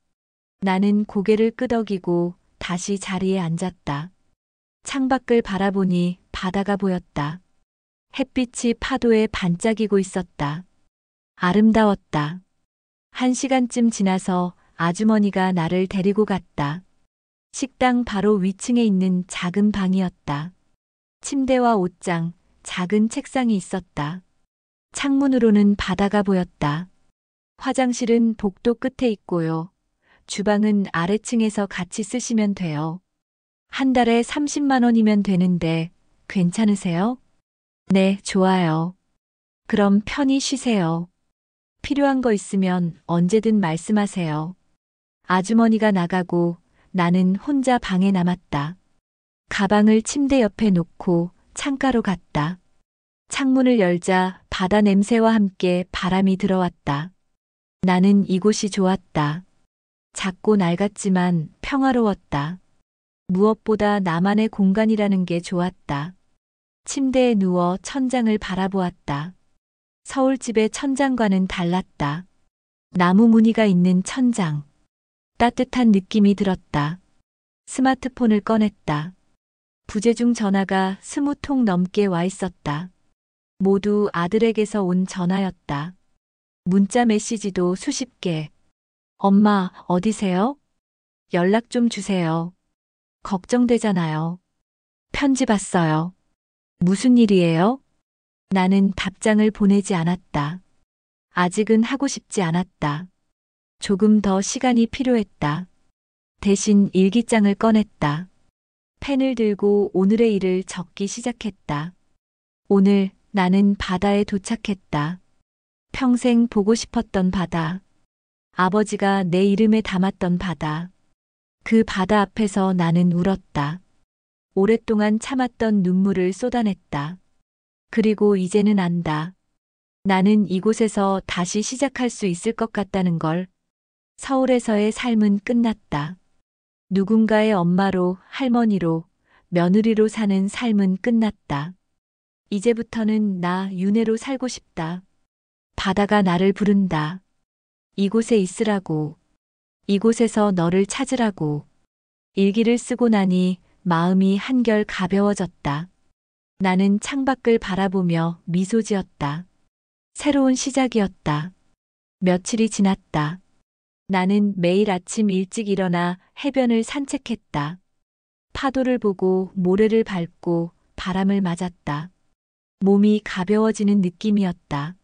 나는 고개를 끄덕이고 다시 자리에 앉았다. 창밖을 바라보니 바다가 보였다. 햇빛이 파도에 반짝이고 있었다. 아름다웠다. 1시간쯤 지나서 아주머니가 나를 데리고 갔다. 식당 바로 위층에 있는 작은 방이었다. 침대와 옷장, 작은 책상이 있었다. 창문으로는 바다가 보였다. 화장실은 복도 끝에 있고요. 주방은 아래층에서 같이 쓰시면 돼요. 한 달에 30만 원이면 되는데 괜찮으세요? 네, 좋아요. 그럼 편히 쉬세요. 필요한 거 있으면 언제든 말씀하세요. 아주머니가 나가고 나는 혼자 방에 남았다. 가방을 침대 옆에 놓고 창가로 갔다. 창문을 열자 바다 냄새와 함께 바람이 들어왔다. 나는 이곳이 좋았다. 작고 낡았지만 평화로웠다. 무엇보다 나만의 공간이라는 게 좋았다. 침대에 누워 천장을 바라보았다. 서울집의 천장과는 달랐다. 나무 무늬가 있는 천장. 따뜻한 느낌이 들었다. 스마트폰을 꺼냈다. 부재중 전화가 20통 넘게 와 있었다. 모두 아들에게서 온 전화였다. 문자 메시지도 수십 개. 엄마, 어디세요? 연락 좀 주세요. 걱정되잖아요. 편지 봤어요. 무슨 일이에요? 나는 답장을 보내지 않았다. 아직은 하고 싶지 않았다. 조금 더 시간이 필요했다. 대신 일기장을 꺼냈다. 펜을 들고 오늘의 일을 적기 시작했다. 오늘 나는 바다에 도착했다. 평생 보고 싶었던 바다. 아버지가 내 이름에 담았던 바다. 그 바다 앞에서 나는 울었다. 오랫동안 참았던 눈물을 쏟아냈다. 그리고 이제는 안다. 나는 이곳에서 다시 시작할 수 있을 것 같다는 걸. 서울에서의 삶은 끝났다. 누군가의 엄마로, 할머니로, 며느리로 사는 삶은 끝났다. 이제부터는 나 윤혜로 살고 싶다. 바다가 나를 부른다. 이곳에 있으라고. 이곳에서 너를 찾으라고. 일기를 쓰고 나니 마음이 한결 가벼워졌다. 나는 창밖을 바라보며 미소 지었다. 새로운 시작이었다. 며칠이 지났다. 나는 매일 아침 일찍 일어나 해변을 산책했다. 파도를 보고 모래를 밟고 바람을 맞았다. 몸이 가벼워지는 느낌이었다.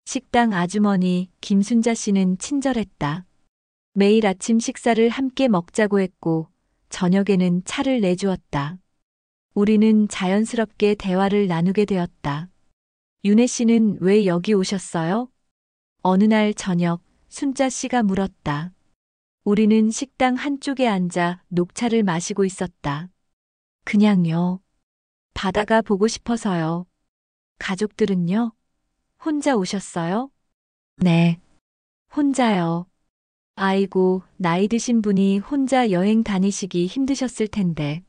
식당 아주머니 김순자 씨는 친절했다. 매일 아침 식사를 함께 먹자고 했고 저녁에는 차를 내주었다. 우리는 자연스럽게 대화를 나누게 되었다. 윤혜 씨는 왜 여기 오셨어요? 어느 날 저녁 순자 씨가 물었다. 우리는 식당 한쪽에 앉아 녹차를 마시고 있었다. 그냥요. 바다가 보고 싶어서요. 가족들은요? 혼자 오셨어요? 네. 혼자요. 아이고, 나이 드신 분이 혼자 여행 다니시기 힘드셨을 텐데.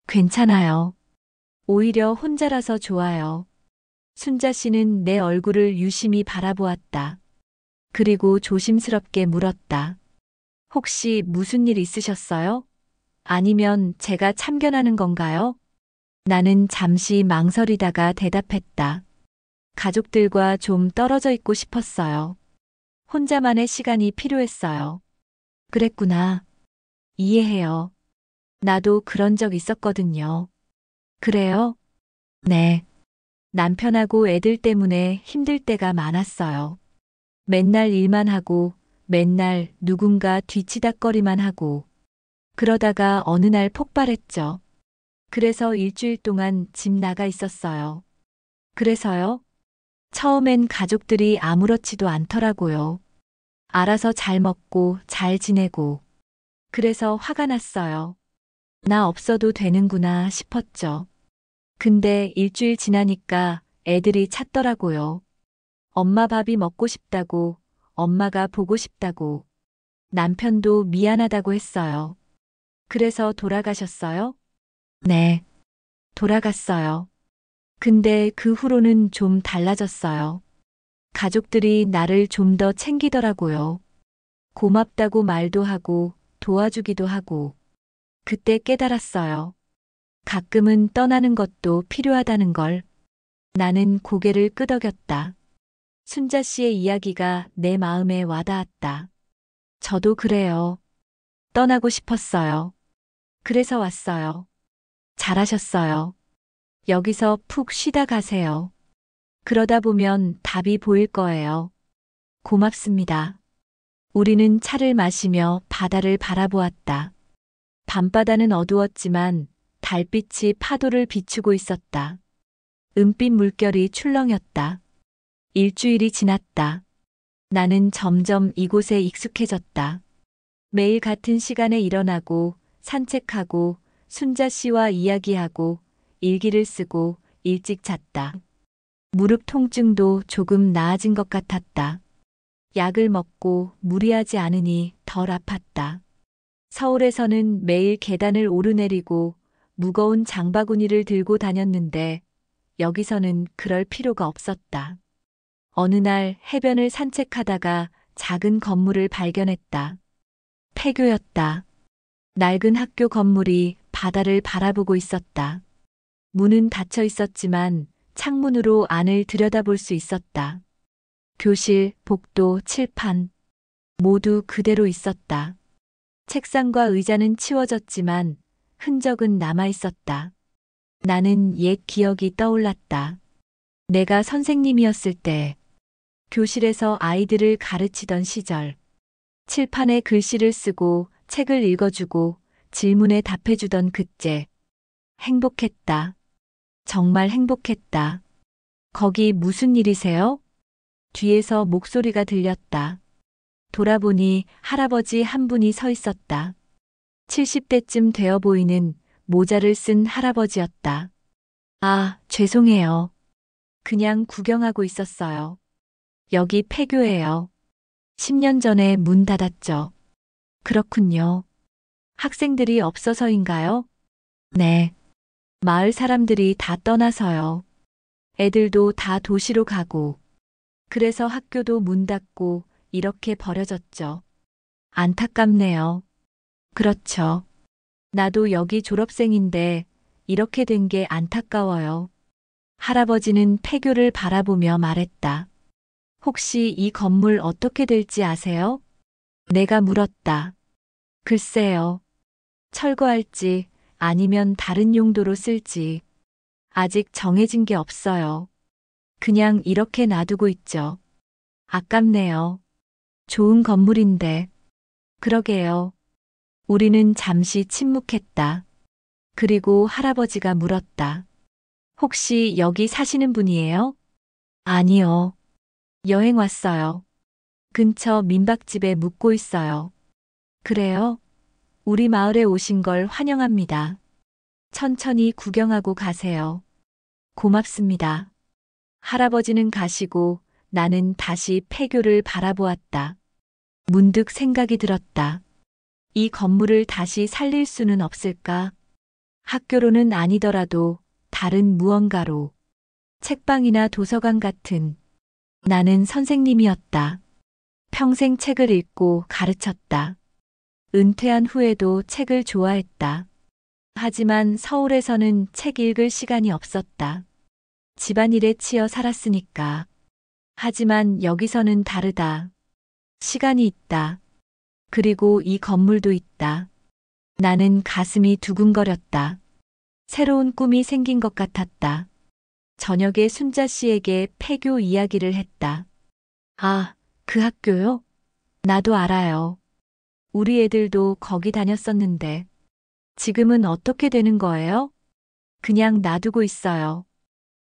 괜찮아요. 오히려 혼자라서 좋아요. 순자 씨는 내 얼굴을 유심히 바라보았다. 그리고 조심스럽게 물었다. 혹시 무슨 일 있으셨어요? 아니면 제가 참견하는 건가요? 나는 잠시 망설이다가 대답했다. 가족들과 좀 떨어져 있고 싶었어요. 혼자만의 시간이 필요했어요. 그랬구나. 이해해요. 나도 그런 적 있었거든요. 그래요? 네. 남편하고 애들 때문에 힘들 때가 많았어요. 맨날 일만 하고, 맨날 누군가 뒤치다꺼리만 하고, 그러다가 어느 날 폭발했죠. 그래서 일주일 동안 집 나가 있었어요. 그래서요? 처음엔 가족들이 아무렇지도 않더라고요. 알아서 잘 먹고 잘 지내고. 그래서 화가 났어요. 나 없어도 되는구나 싶었죠. 근데 일주일 지나니까 애들이 찾더라고요. 엄마 밥이 먹고 싶다고, 엄마가 보고 싶다고. 남편도 미안하다고 했어요. 그래서 돌아가셨어요? 네, 돌아갔어요. 근데 그 후로는 좀 달라졌어요. 가족들이 나를 좀 더 챙기더라고요. 고맙다고 말도 하고 도와주기도 하고. 그때 깨달았어요. 가끔은 떠나는 것도 필요하다는 걸. 나는 고개를 끄덕였다. 순자 씨의 이야기가 내 마음에 와닿았다. 저도 그래요. 떠나고 싶었어요. 그래서 왔어요. 잘하셨어요. 여기서 푹 쉬다 가세요. 그러다 보면 답이 보일 거예요. 고맙습니다. 우리는 차를 마시며 바다를 바라보았다. 밤바다는 어두웠지만 달빛이 파도를 비추고 있었다. 은빛 물결이 출렁였다. 일주일이 지났다. 나는 점점 이곳에 익숙해졌다. 매일 같은 시간에 일어나고 산책하고 순자 씨와 이야기하고 일기를 쓰고 일찍 잤다. 무릎 통증도 조금 나아진 것 같았다. 약을 먹고 무리하지 않으니 덜 아팠다. 서울에서는 매일 계단을 오르내리고 무거운 장바구니를 들고 다녔는데 여기서는 그럴 필요가 없었다. 어느 날 해변을 산책하다가 작은 건물을 발견했다. 폐교였다. 낡은 학교 건물이 바다를 바라보고 있었다. 문은 닫혀 있었지만 창문으로 안을 들여다볼 수 있었다. 교실, 복도, 칠판 모두 그대로 있었다. 책상과 의자는 치워졌지만 흔적은 남아 있었다. 나는 옛 기억이 떠올랐다. 내가 선생님이었을 때 교실에서 아이들을 가르치던 시절 칠판에 글씨를 쓰고 책을 읽어주고 질문에 답해주던 그때 행복했다. 정말 행복했다. 거기 무슨 일이세요? 뒤에서 목소리가 들렸다. 돌아보니 할아버지 한 분이 서 있었다. 70대쯤 되어 보이는 모자를 쓴 할아버지였다. 아, 죄송해요. 그냥 구경하고 있었어요. 여기 폐교예요. 10년 전에 문 닫았죠. 그렇군요. 학생들이 없어서인가요? 네. 마을 사람들이 다 떠나서요. 애들도 다 도시로 가고. 그래서 학교도 문 닫고 이렇게 버려졌죠. 안타깝네요. 그렇죠. 나도 여기 졸업생인데 이렇게 된 게 안타까워요. 할아버지는 폐교를 바라보며 말했다. 혹시 이 건물 어떻게 될지 아세요? 내가 물었다. 글쎄요. 철거할지 아니면 다른 용도로 쓸지 아직 정해진 게 없어요. 그냥 이렇게 놔두고 있죠. 아깝네요. 좋은 건물인데. 그러게요. 우리는 잠시 침묵했다. 그리고 할아버지가 물었다. 혹시 여기 사시는 분이에요? 아니요. 여행 왔어요. 근처 민박집에 묵고 있어요. 그래요? 우리 마을에 오신 걸 환영합니다. 천천히 구경하고 가세요. 고맙습니다. 할아버지는 가시고 나는 다시 폐교를 바라보았다. 문득 생각이 들었다. 이 건물을 다시 살릴 수는 없을까? 학교로는 아니더라도 다른 무언가로. 책방이나 도서관 같은. 나는 선생님이었다. 평생 책을 읽고 가르쳤다. 은퇴한 후에도 책을 좋아했다. 하지만 서울에서는 책 읽을 시간이 없었다. 집안일에 치여 살았으니까. 하지만 여기서는 다르다. 시간이 있다. 그리고 이 건물도 있다. 나는 가슴이 두근거렸다. 새로운 꿈이 생긴 것 같았다. 저녁에 순자 씨에게 폐교 이야기를 했다. 아, 그 학교요? 나도 알아요. 우리 애들도 거기 다녔었는데. 지금은 어떻게 되는 거예요? 그냥 놔두고 있어요.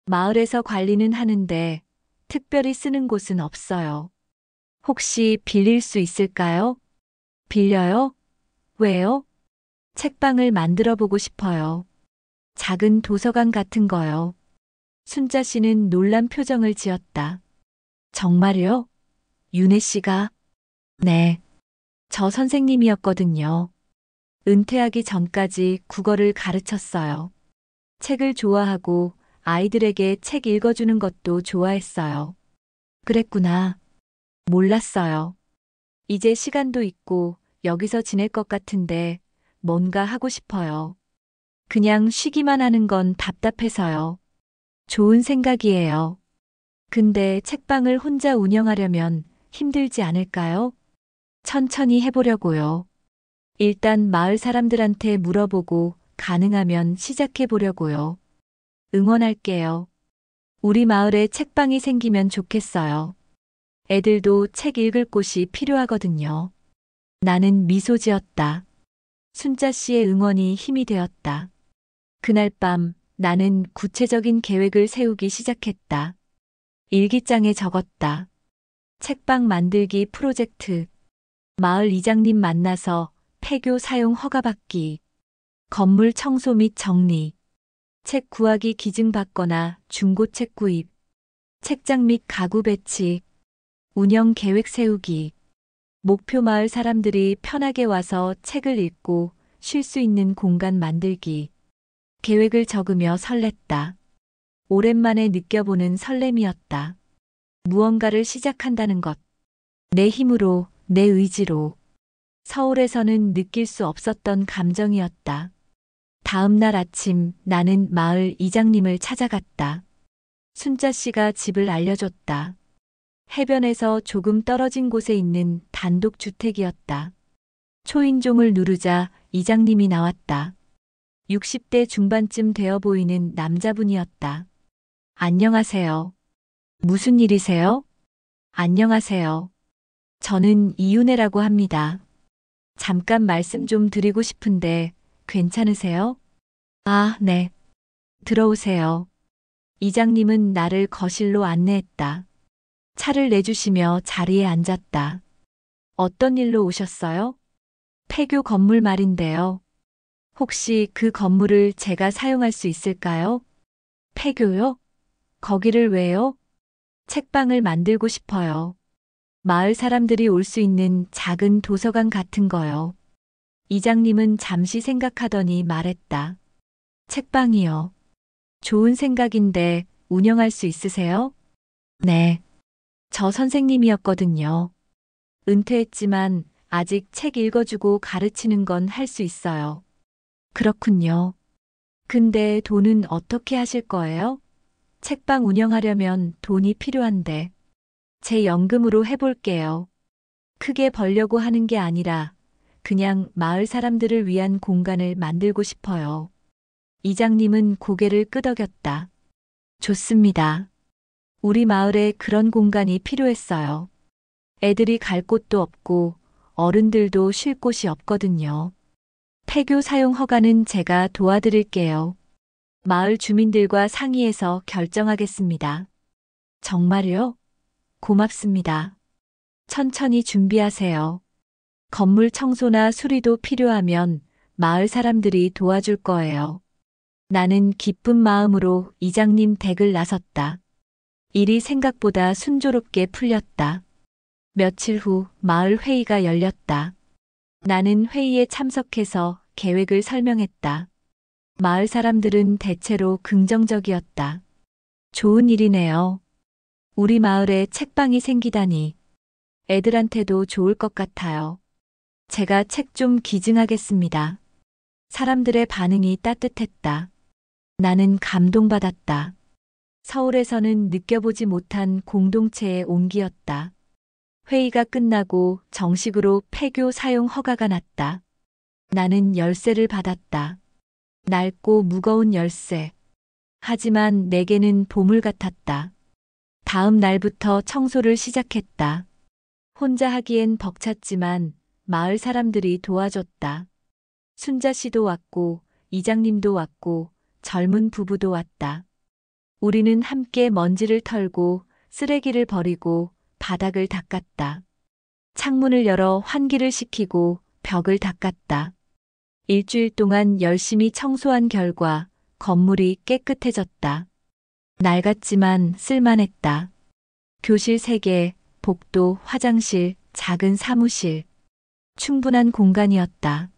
마을에서 관리는 하는데 특별히 쓰는 곳은 없어요. 혹시 빌릴 수 있을까요? 빌려요? 왜요? 책방을 만들어 보고 싶어요. 작은 도서관 같은 거요. 순자 씨는 놀란 표정을 지었다. 정말요? 윤혜 씨가? 네. 저 선생님이었거든요. 은퇴하기 전까지 국어를 가르쳤어요. 책을 좋아하고 아이들에게 책 읽어주는 것도 좋아했어요. 그랬구나. 몰랐어요. 이제 시간도 있고 여기서 지낼 것 같은데 뭔가 하고 싶어요. 그냥 쉬기만 하는 건 답답해서요. 좋은 생각이에요. 근데 책방을 혼자 운영하려면 힘들지 않을까요? 천천히 해보려고요. 일단 마을 사람들한테 물어보고 가능하면 시작해 보려고요. 응원할게요. 우리 마을에 책방이 생기면 좋겠어요. 애들도 책 읽을 곳이 필요하거든요. 나는 미소 지었다. 순자 씨의 응원이 힘이 되었다. 그날 밤 나는 구체적인 계획을 세우기 시작했다. 일기장에 적었다. 책방 만들기 프로젝트. 마을 이장님 만나서 폐교 사용 허가 받기. 건물 청소 및 정리. 책 구하기 기증 받거나 중고책 구입. 책장 및 가구 배치. 운영 계획 세우기. 목표 마을 사람들이 편하게 와서 책을 읽고 쉴 수 있는 공간 만들기. 계획을 적으며 설렜다. 오랜만에 느껴보는 설렘이었다. 무언가를 시작한다는 것. 내 힘으로, 내 의지로. 서울에서는 느낄 수 없었던 감정이었다. 다음 날 아침 나는 마을 이장님을 찾아갔다. 순자 씨가 집을 알려줬다. 해변에서 조금 떨어진 곳에 있는 단독 주택이었다. 초인종을 누르자 이장님이 나왔다. 60대 중반쯤 되어 보이는 남자분이었다. 안녕하세요. 무슨 일이세요? 안녕하세요. 저는 이윤혜라고 합니다. 잠깐 말씀 좀 드리고 싶은데 괜찮으세요? 아, 네. 들어오세요. 이장님은 나를 거실로 안내했다. 차를 내주시며 자리에 앉았다. 어떤 일로 오셨어요? 폐교 건물 말인데요. 혹시 그 건물을 제가 사용할 수 있을까요? 폐교요? 거기를 왜요? 책방을 만들고 싶어요. 마을 사람들이 올 수 있는 작은 도서관 같은 거요. 이장님은 잠시 생각하더니 말했다. 책방이요. 좋은 생각인데 운영할 수 있으세요? 네. 저 선생님이었거든요. 은퇴했지만 아직 책 읽어주고 가르치는 건 할 수 있어요. 그렇군요. 근데 돈은 어떻게 하실 거예요? 책방 운영하려면 돈이 필요한데. 제 연금으로 해볼게요. 크게 벌려고 하는 게 아니라 그냥 마을 사람들을 위한 공간을 만들고 싶어요. 이장님은 고개를 끄덕였다. 좋습니다. 우리 마을에 그런 공간이 필요했어요. 애들이 갈 곳도 없고 어른들도 쉴 곳이 없거든요. 폐교 사용 허가는 제가 도와드릴게요. 마을 주민들과 상의해서 결정하겠습니다. 정말요? 고맙습니다. 천천히 준비하세요. 건물 청소나 수리도 필요하면 마을 사람들이 도와줄 거예요. 나는 기쁜 마음으로 이장님 댁을 나섰다. 일이 생각보다 순조롭게 풀렸다. 며칠 후 마을 회의가 열렸다. 나는 회의에 참석해서 계획을 설명했다. 마을 사람들은 대체로 긍정적이었다. 좋은 일이네요. 우리 마을에 책방이 생기다니. 애들한테도 좋을 것 같아요. 제가 책 좀 기증하겠습니다. 사람들의 반응이 따뜻했다. 나는 감동받았다. 서울에서는 느껴보지 못한 공동체의 온기였다. 회의가 끝나고 정식으로 폐교 사용 허가가 났다. 나는 열쇠를 받았다. 낡고 무거운 열쇠. 하지만 내게는 보물 같았다. 다음 날부터 청소를 시작했다. 혼자 하기엔 벅찼지만 마을 사람들이 도와줬다. 순자 씨도 왔고, 이장님도 왔고, 젊은 부부도 왔다. 우리는 함께 먼지를 털고, 쓰레기를 버리고, 바닥을 닦았다. 창문을 열어 환기를 시키고, 벽을 닦았다. 일주일 동안 열심히 청소한 결과 건물이 깨끗해졌다. 낡았지만 쓸만했다. 교실 3개, 복도, 화장실, 작은 사무실. 충분한 공간이었다.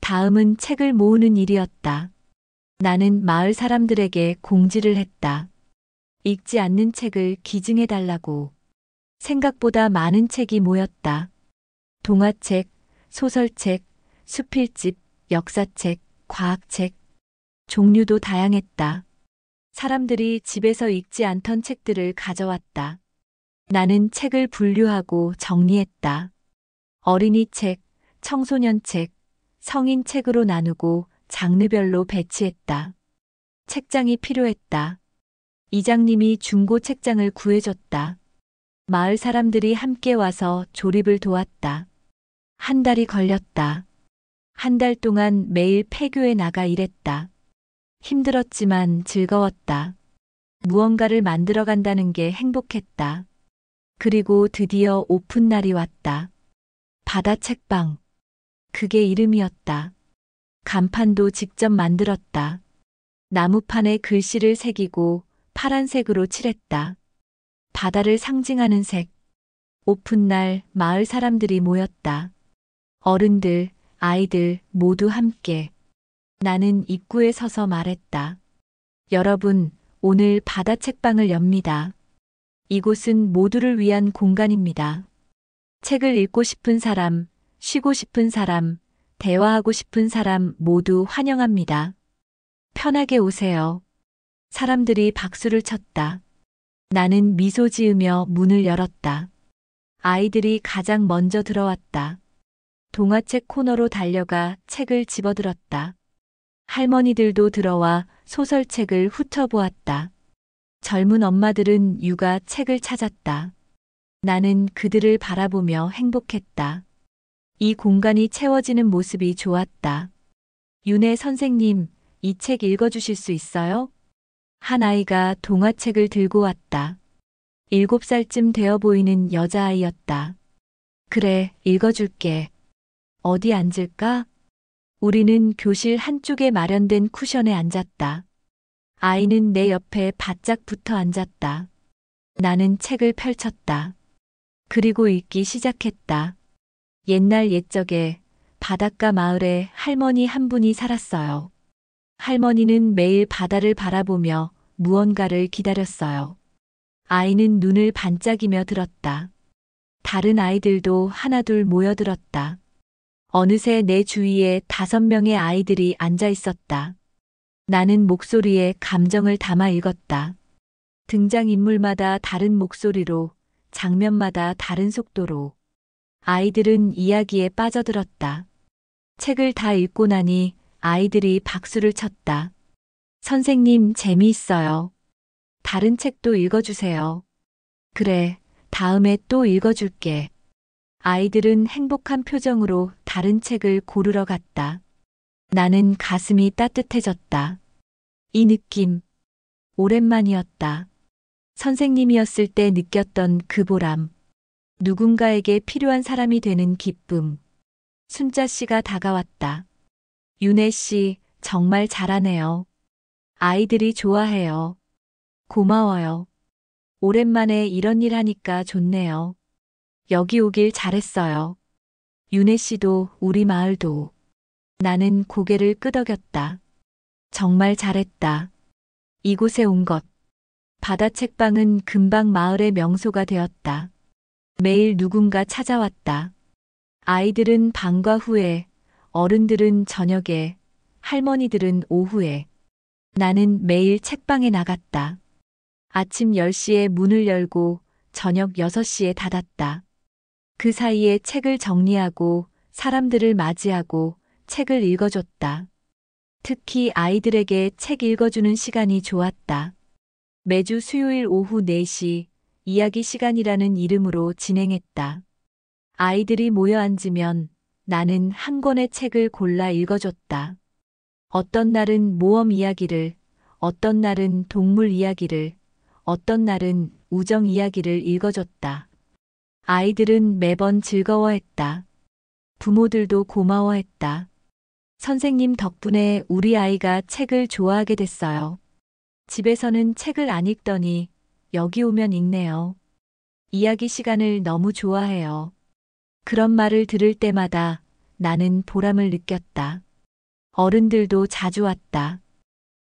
다음은 책을 모으는 일이었다. 나는 마을 사람들에게 공지를 했다. 읽지 않는 책을 기증해달라고. 생각보다 많은 책이 모였다. 동화책, 소설책, 수필집, 역사책, 과학책. 종류도 다양했다. 사람들이 집에서 읽지 않던 책들을 가져왔다. 나는 책을 분류하고 정리했다. 어린이 책, 청소년 책, 성인 책으로 나누고 장르별로 배치했다. 책장이 필요했다. 이장님이 중고 책장을 구해줬다. 마을 사람들이 함께 와서 조립을 도왔다. 한 달이 걸렸다. 한 달 동안 매일 폐교에 나가 일했다. 힘들었지만 즐거웠다. 무언가를 만들어 간다는 게 행복했다. 그리고 드디어 오픈 날이 왔다. 바다 책방. 그게 이름이었다. 간판도 직접 만들었다. 나무판에 글씨를 새기고 파란색으로 칠했다. 바다를 상징하는 색. 오픈날 마을 사람들이 모였다. 어른들, 아이들 모두 함께. 나는 입구에 서서 말했다. 여러분, 오늘 바다 책방을 엽니다. 이곳은 모두를 위한 공간입니다. 책을 읽고 싶은 사람, 쉬고 싶은 사람, 대화하고 싶은 사람 모두 환영합니다. 편하게 오세요. 사람들이 박수를 쳤다. 나는 미소 지으며 문을 열었다. 아이들이 가장 먼저 들어왔다. 동화책 코너로 달려가 책을 집어들었다. 할머니들도 들어와 소설책을 훑어보았다. 젊은 엄마들은 육아 책을 찾았다. 나는 그들을 바라보며 행복했다. 이 공간이 채워지는 모습이 좋았다. 윤혜 선생님, 이 책 읽어주실 수 있어요? 한 아이가 동화책을 들고 왔다. 7살쯤 되어 보이는 여자아이였다. 그래, 읽어줄게. 어디 앉을까? 우리는 교실 한쪽에 마련된 쿠션에 앉았다. 아이는 내 옆에 바짝 붙어 앉았다. 나는 책을 펼쳤다. 그리고 읽기 시작했다. 옛날 옛적에 바닷가 마을에 할머니 한 분이 살았어요. 할머니는 매일 바다를 바라보며 무언가를 기다렸어요. 아이는 눈을 반짝이며 들었다. 다른 아이들도 하나둘 모여들었다. 어느새 내 주위에 5명의 아이들이 앉아 있었다. 나는 목소리에 감정을 담아 읽었다. 등장인물마다 다른 목소리로 장면마다 다른 속도로. 아이들은 이야기에 빠져들었다. 책을 다 읽고 나니 아이들이 박수를 쳤다. 선생님, 재미있어요. 다른 책도 읽어주세요. 그래, 다음에 또 읽어줄게. 아이들은 행복한 표정으로 다른 책을 고르러 갔다. 나는 가슴이 따뜻해졌다. 이 느낌, 오랜만이었다. 선생님이었을 때 느꼈던 그 보람. 누군가에게 필요한 사람이 되는 기쁨. 순자 씨가 다가왔다. 윤혜 씨, 정말 잘하네요. 아이들이 좋아해요. 고마워요. 오랜만에 이런 일 하니까 좋네요. 여기 오길 잘했어요. 윤혜 씨도 우리 마을도. 나는 고개를 끄덕였다. 정말 잘했다. 이곳에 온 것. 바다 책방은 금방 마을의 명소가 되었다. 매일 누군가 찾아왔다. 아이들은 방과 후에, 어른들은 저녁에, 할머니들은 오후에. 나는 매일 책방에 나갔다. 아침 10시에 문을 열고 저녁 6시에 닫았다. 그 사이에 책을 정리하고 사람들을 맞이하고 책을 읽어줬다. 특히 아이들에게 책 읽어주는 시간이 좋았다. 매주 수요일 오후 4시 이야기 시간이라는 이름으로 진행했다. 아이들이 모여 앉으면 나는 한 권의 책을 골라 읽어줬다. 어떤 날은 모험 이야기를, 어떤 날은 동물 이야기를, 어떤 날은 우정 이야기를 읽어줬다. 아이들은 매번 즐거워했다. 부모들도 고마워했다. 선생님 덕분에 우리 아이가 책을 좋아하게 됐어요. 집에서는 책을 안 읽더니 여기 오면 읽네요. 이야기 시간을 너무 좋아해요. 그런 말을 들을 때마다 나는 보람을 느꼈다. 어른들도 자주 왔다.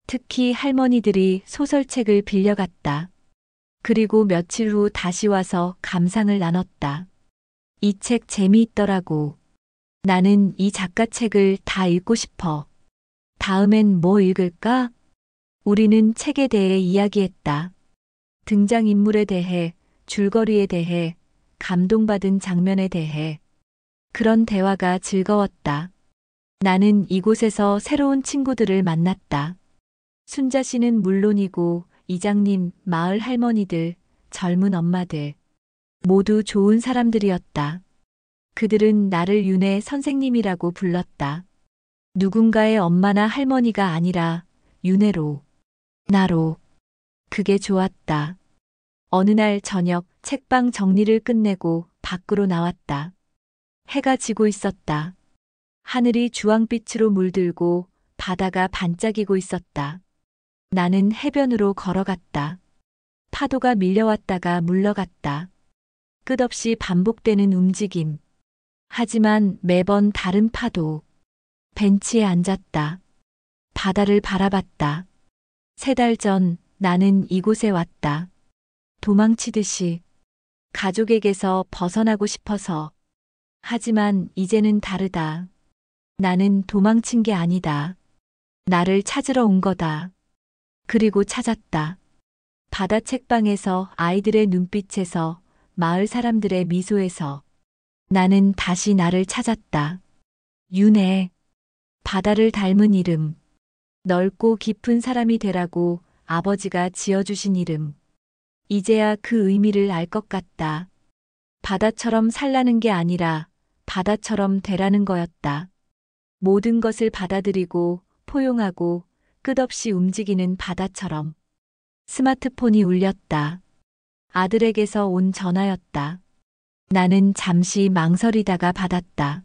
특히 할머니들이 소설책을 빌려갔다. 그리고 며칠 후 다시 와서 감상을 나눴다. 이 책 재미있더라고. 나는 이 작가 책을 다 읽고 싶어. 다음엔 뭐 읽을까? 우리는 책에 대해 이야기했다. 등장인물에 대해, 줄거리에 대해, 감동받은 장면에 대해. 그런 대화가 즐거웠다. 나는 이곳에서 새로운 친구들을 만났다. 순자 씨는 물론이고 이장님, 마을 할머니들, 젊은 엄마들. 모두 좋은 사람들이었다. 그들은 나를 윤혜 선생님이라고 불렀다. 누군가의 엄마나 할머니가 아니라 윤혜로, 나로. 그게 좋았다. 어느 날 저녁 책방 정리를 끝내고 밖으로 나왔다. 해가 지고 있었다. 하늘이 주황빛으로 물들고 바다가 반짝이고 있었다. 나는 해변으로 걸어갔다. 파도가 밀려왔다가 물러갔다. 끝없이 반복되는 움직임. 하지만 매번 다른 파도. 벤치에 앉았다. 바다를 바라봤다. 3달 전 나는 이곳에 왔다. 도망치듯이. 가족에게서 벗어나고 싶어서. 하지만 이제는 다르다. 나는 도망친 게 아니다. 나를 찾으러 온 거다. 그리고 찾았다. 바다 책방에서 아이들의 눈빛에서 마을 사람들의 미소에서 나는 다시 나를 찾았다. 윤혜. 바다를 닮은 이름. 넓고 깊은 사람이 되라고 아버지가 지어주신 이름. 이제야 그 의미를 알 것 같다. 바다처럼 살라는 게 아니라 바다처럼 되라는 거였다. 모든 것을 받아들이고 포용하고 끝없이 움직이는 바다처럼. 스마트폰이 울렸다. 아들에게서 온 전화였다. 나는 잠시 망설이다가 받았다.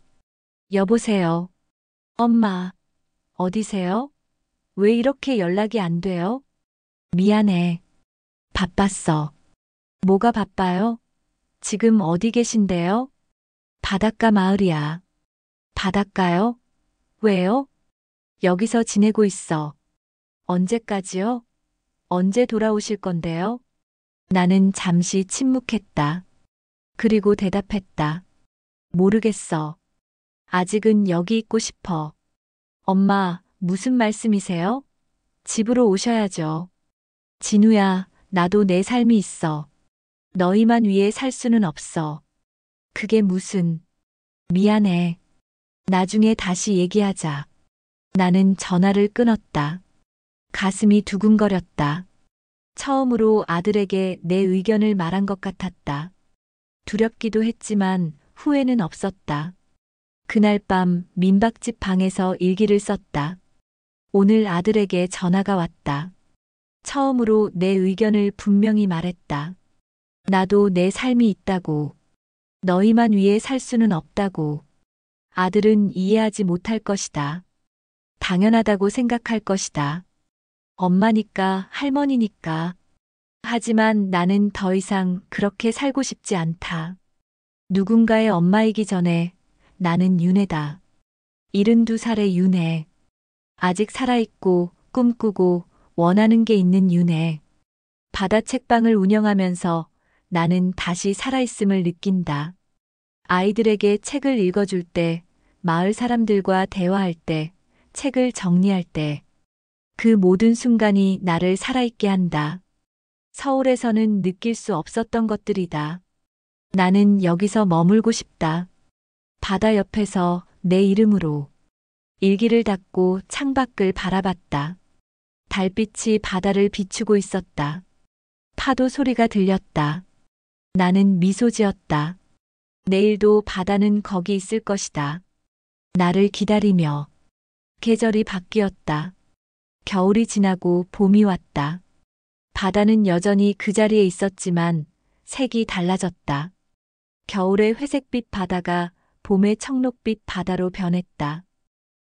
여보세요. 엄마, 어디세요? 왜 이렇게 연락이 안 돼요? 미안해. 바빴어. 뭐가 바빠요? 지금 어디 계신데요? 바닷가 마을이야. 바닷가요? 왜요? 여기서 지내고 있어. 언제까지요? 언제 돌아오실 건데요? 나는 잠시 침묵했다. 그리고 대답했다. 모르겠어. 아직은 여기 있고 싶어. 엄마, 무슨 말씀이세요? 집으로 오셔야죠. 진우야, 나도 내 삶이 있어. 너희만 위해 살 수는 없어. 그게 무슨. 미안해. 나중에 다시 얘기하자. 나는 전화를 끊었다. 가슴이 두근거렸다. 처음으로 아들에게 내 의견을 말한 것 같았다. 두렵기도 했지만 후회는 없었다. 그날 밤 민박집 방에서 일기를 썼다. 오늘 아들에게 전화가 왔다. 처음으로 내 의견을 분명히 말했다. 나도 내 삶이 있다고. 너희만 위해 살 수는 없다고. 아들은 이해하지 못할 것이다. 당연하다고 생각할 것이다. 엄마니까, 할머니니까. 하지만 나는 더 이상 그렇게 살고 싶지 않다. 누군가의 엄마이기 전에 나는 윤혜다. 72살의 윤혜. 아직 살아있고 꿈꾸고 원하는 게 있는 윤혜. 바다 책방을 운영하면서 나는 다시 살아있음을 느낀다. 아이들에게 책을 읽어줄 때, 마을 사람들과 대화할 때, 책을 정리할 때, 그 모든 순간이 나를 살아있게 한다. 서울에서는 느낄 수 없었던 것들이다. 나는 여기서 머물고 싶다. 바다 옆에서 내 이름으로. 일기를 닫고 창밖을 바라봤다. 달빛이 바다를 비추고 있었다. 파도 소리가 들렸다. 나는 미소 지었다. 내일도 바다는 거기 있을 것이다. 나를 기다리며. 계절이 바뀌었다. 겨울이 지나고 봄이 왔다. 바다는 여전히 그 자리에 있었지만 색이 달라졌다. 겨울의 회색빛 바다가 봄의 청록빛 바다로 변했다.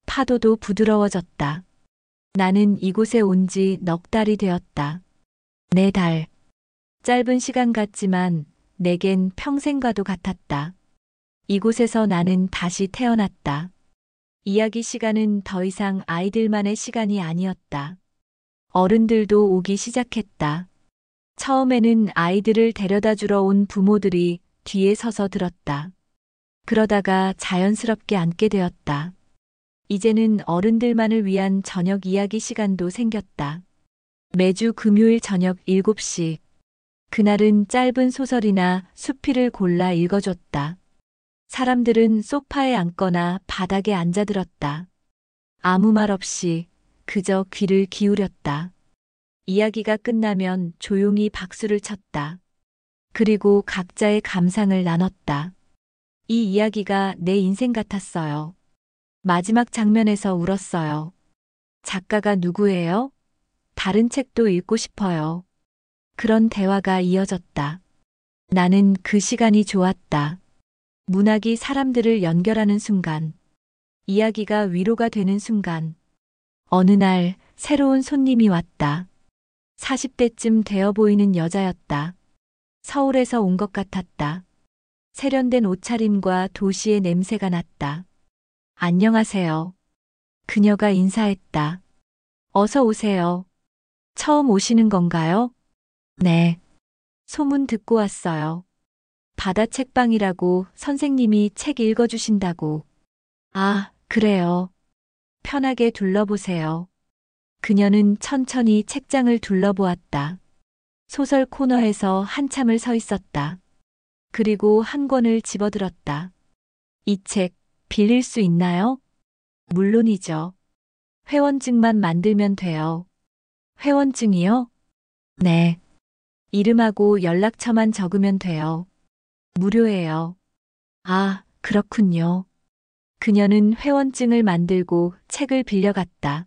파도도 부드러워졌다. 나는 이곳에 온 지 넉 달이 되었다. 4달. 짧은 시간 같지만 내겐 평생과도 같았다. 이곳에서 나는 다시 태어났다. 이야기 시간은 더 이상 아이들만의 시간이 아니었다. 어른들도 오기 시작했다. 처음에는 아이들을 데려다 주러 온 부모들이 뒤에 서서 들었다. 그러다가 자연스럽게 앉게 되었다. 이제는 어른들만을 위한 저녁 이야기 시간도 생겼다. 매주 금요일 저녁 7시. 그날은 짧은 소설이나 수필을 골라 읽어줬다. 사람들은 소파에 앉거나 바닥에 앉아들었다. 아무 말 없이 그저 귀를 기울였다. 이야기가 끝나면 조용히 박수를 쳤다. 그리고 각자의 감상을 나눴다. 이 이야기가 내 인생 같았어요. 마지막 장면에서 울었어요. 작가가 누구예요? 다른 책도 읽고 싶어요. 그런 대화가 이어졌다. 나는 그 시간이 좋았다. 문학이 사람들을 연결하는 순간, 이야기가 위로가 되는 순간, 어느 날 새로운 손님이 왔다. 40대쯤 되어 보이는 여자였다. 서울에서 온 것 같았다. 세련된 옷차림과 도시의 냄새가 났다. 안녕하세요. 그녀가 인사했다. 어서 오세요. 처음 오시는 건가요? 네. 소문 듣고 왔어요. 바다 책방이라고 선생님이 책 읽어주신다고. 아, 그래요. 편하게 둘러보세요. 그녀는 천천히 책장을 둘러보았다. 소설 코너에서 한참을 서 있었다. 그리고 한 권을 집어들었다. 이 책 빌릴 수 있나요? 물론이죠. 회원증만 만들면 돼요. 회원증이요? 네. 이름하고 연락처만 적으면 돼요. 무료예요. 아, 그렇군요. 그녀는 회원증을 만들고 책을 빌려갔다.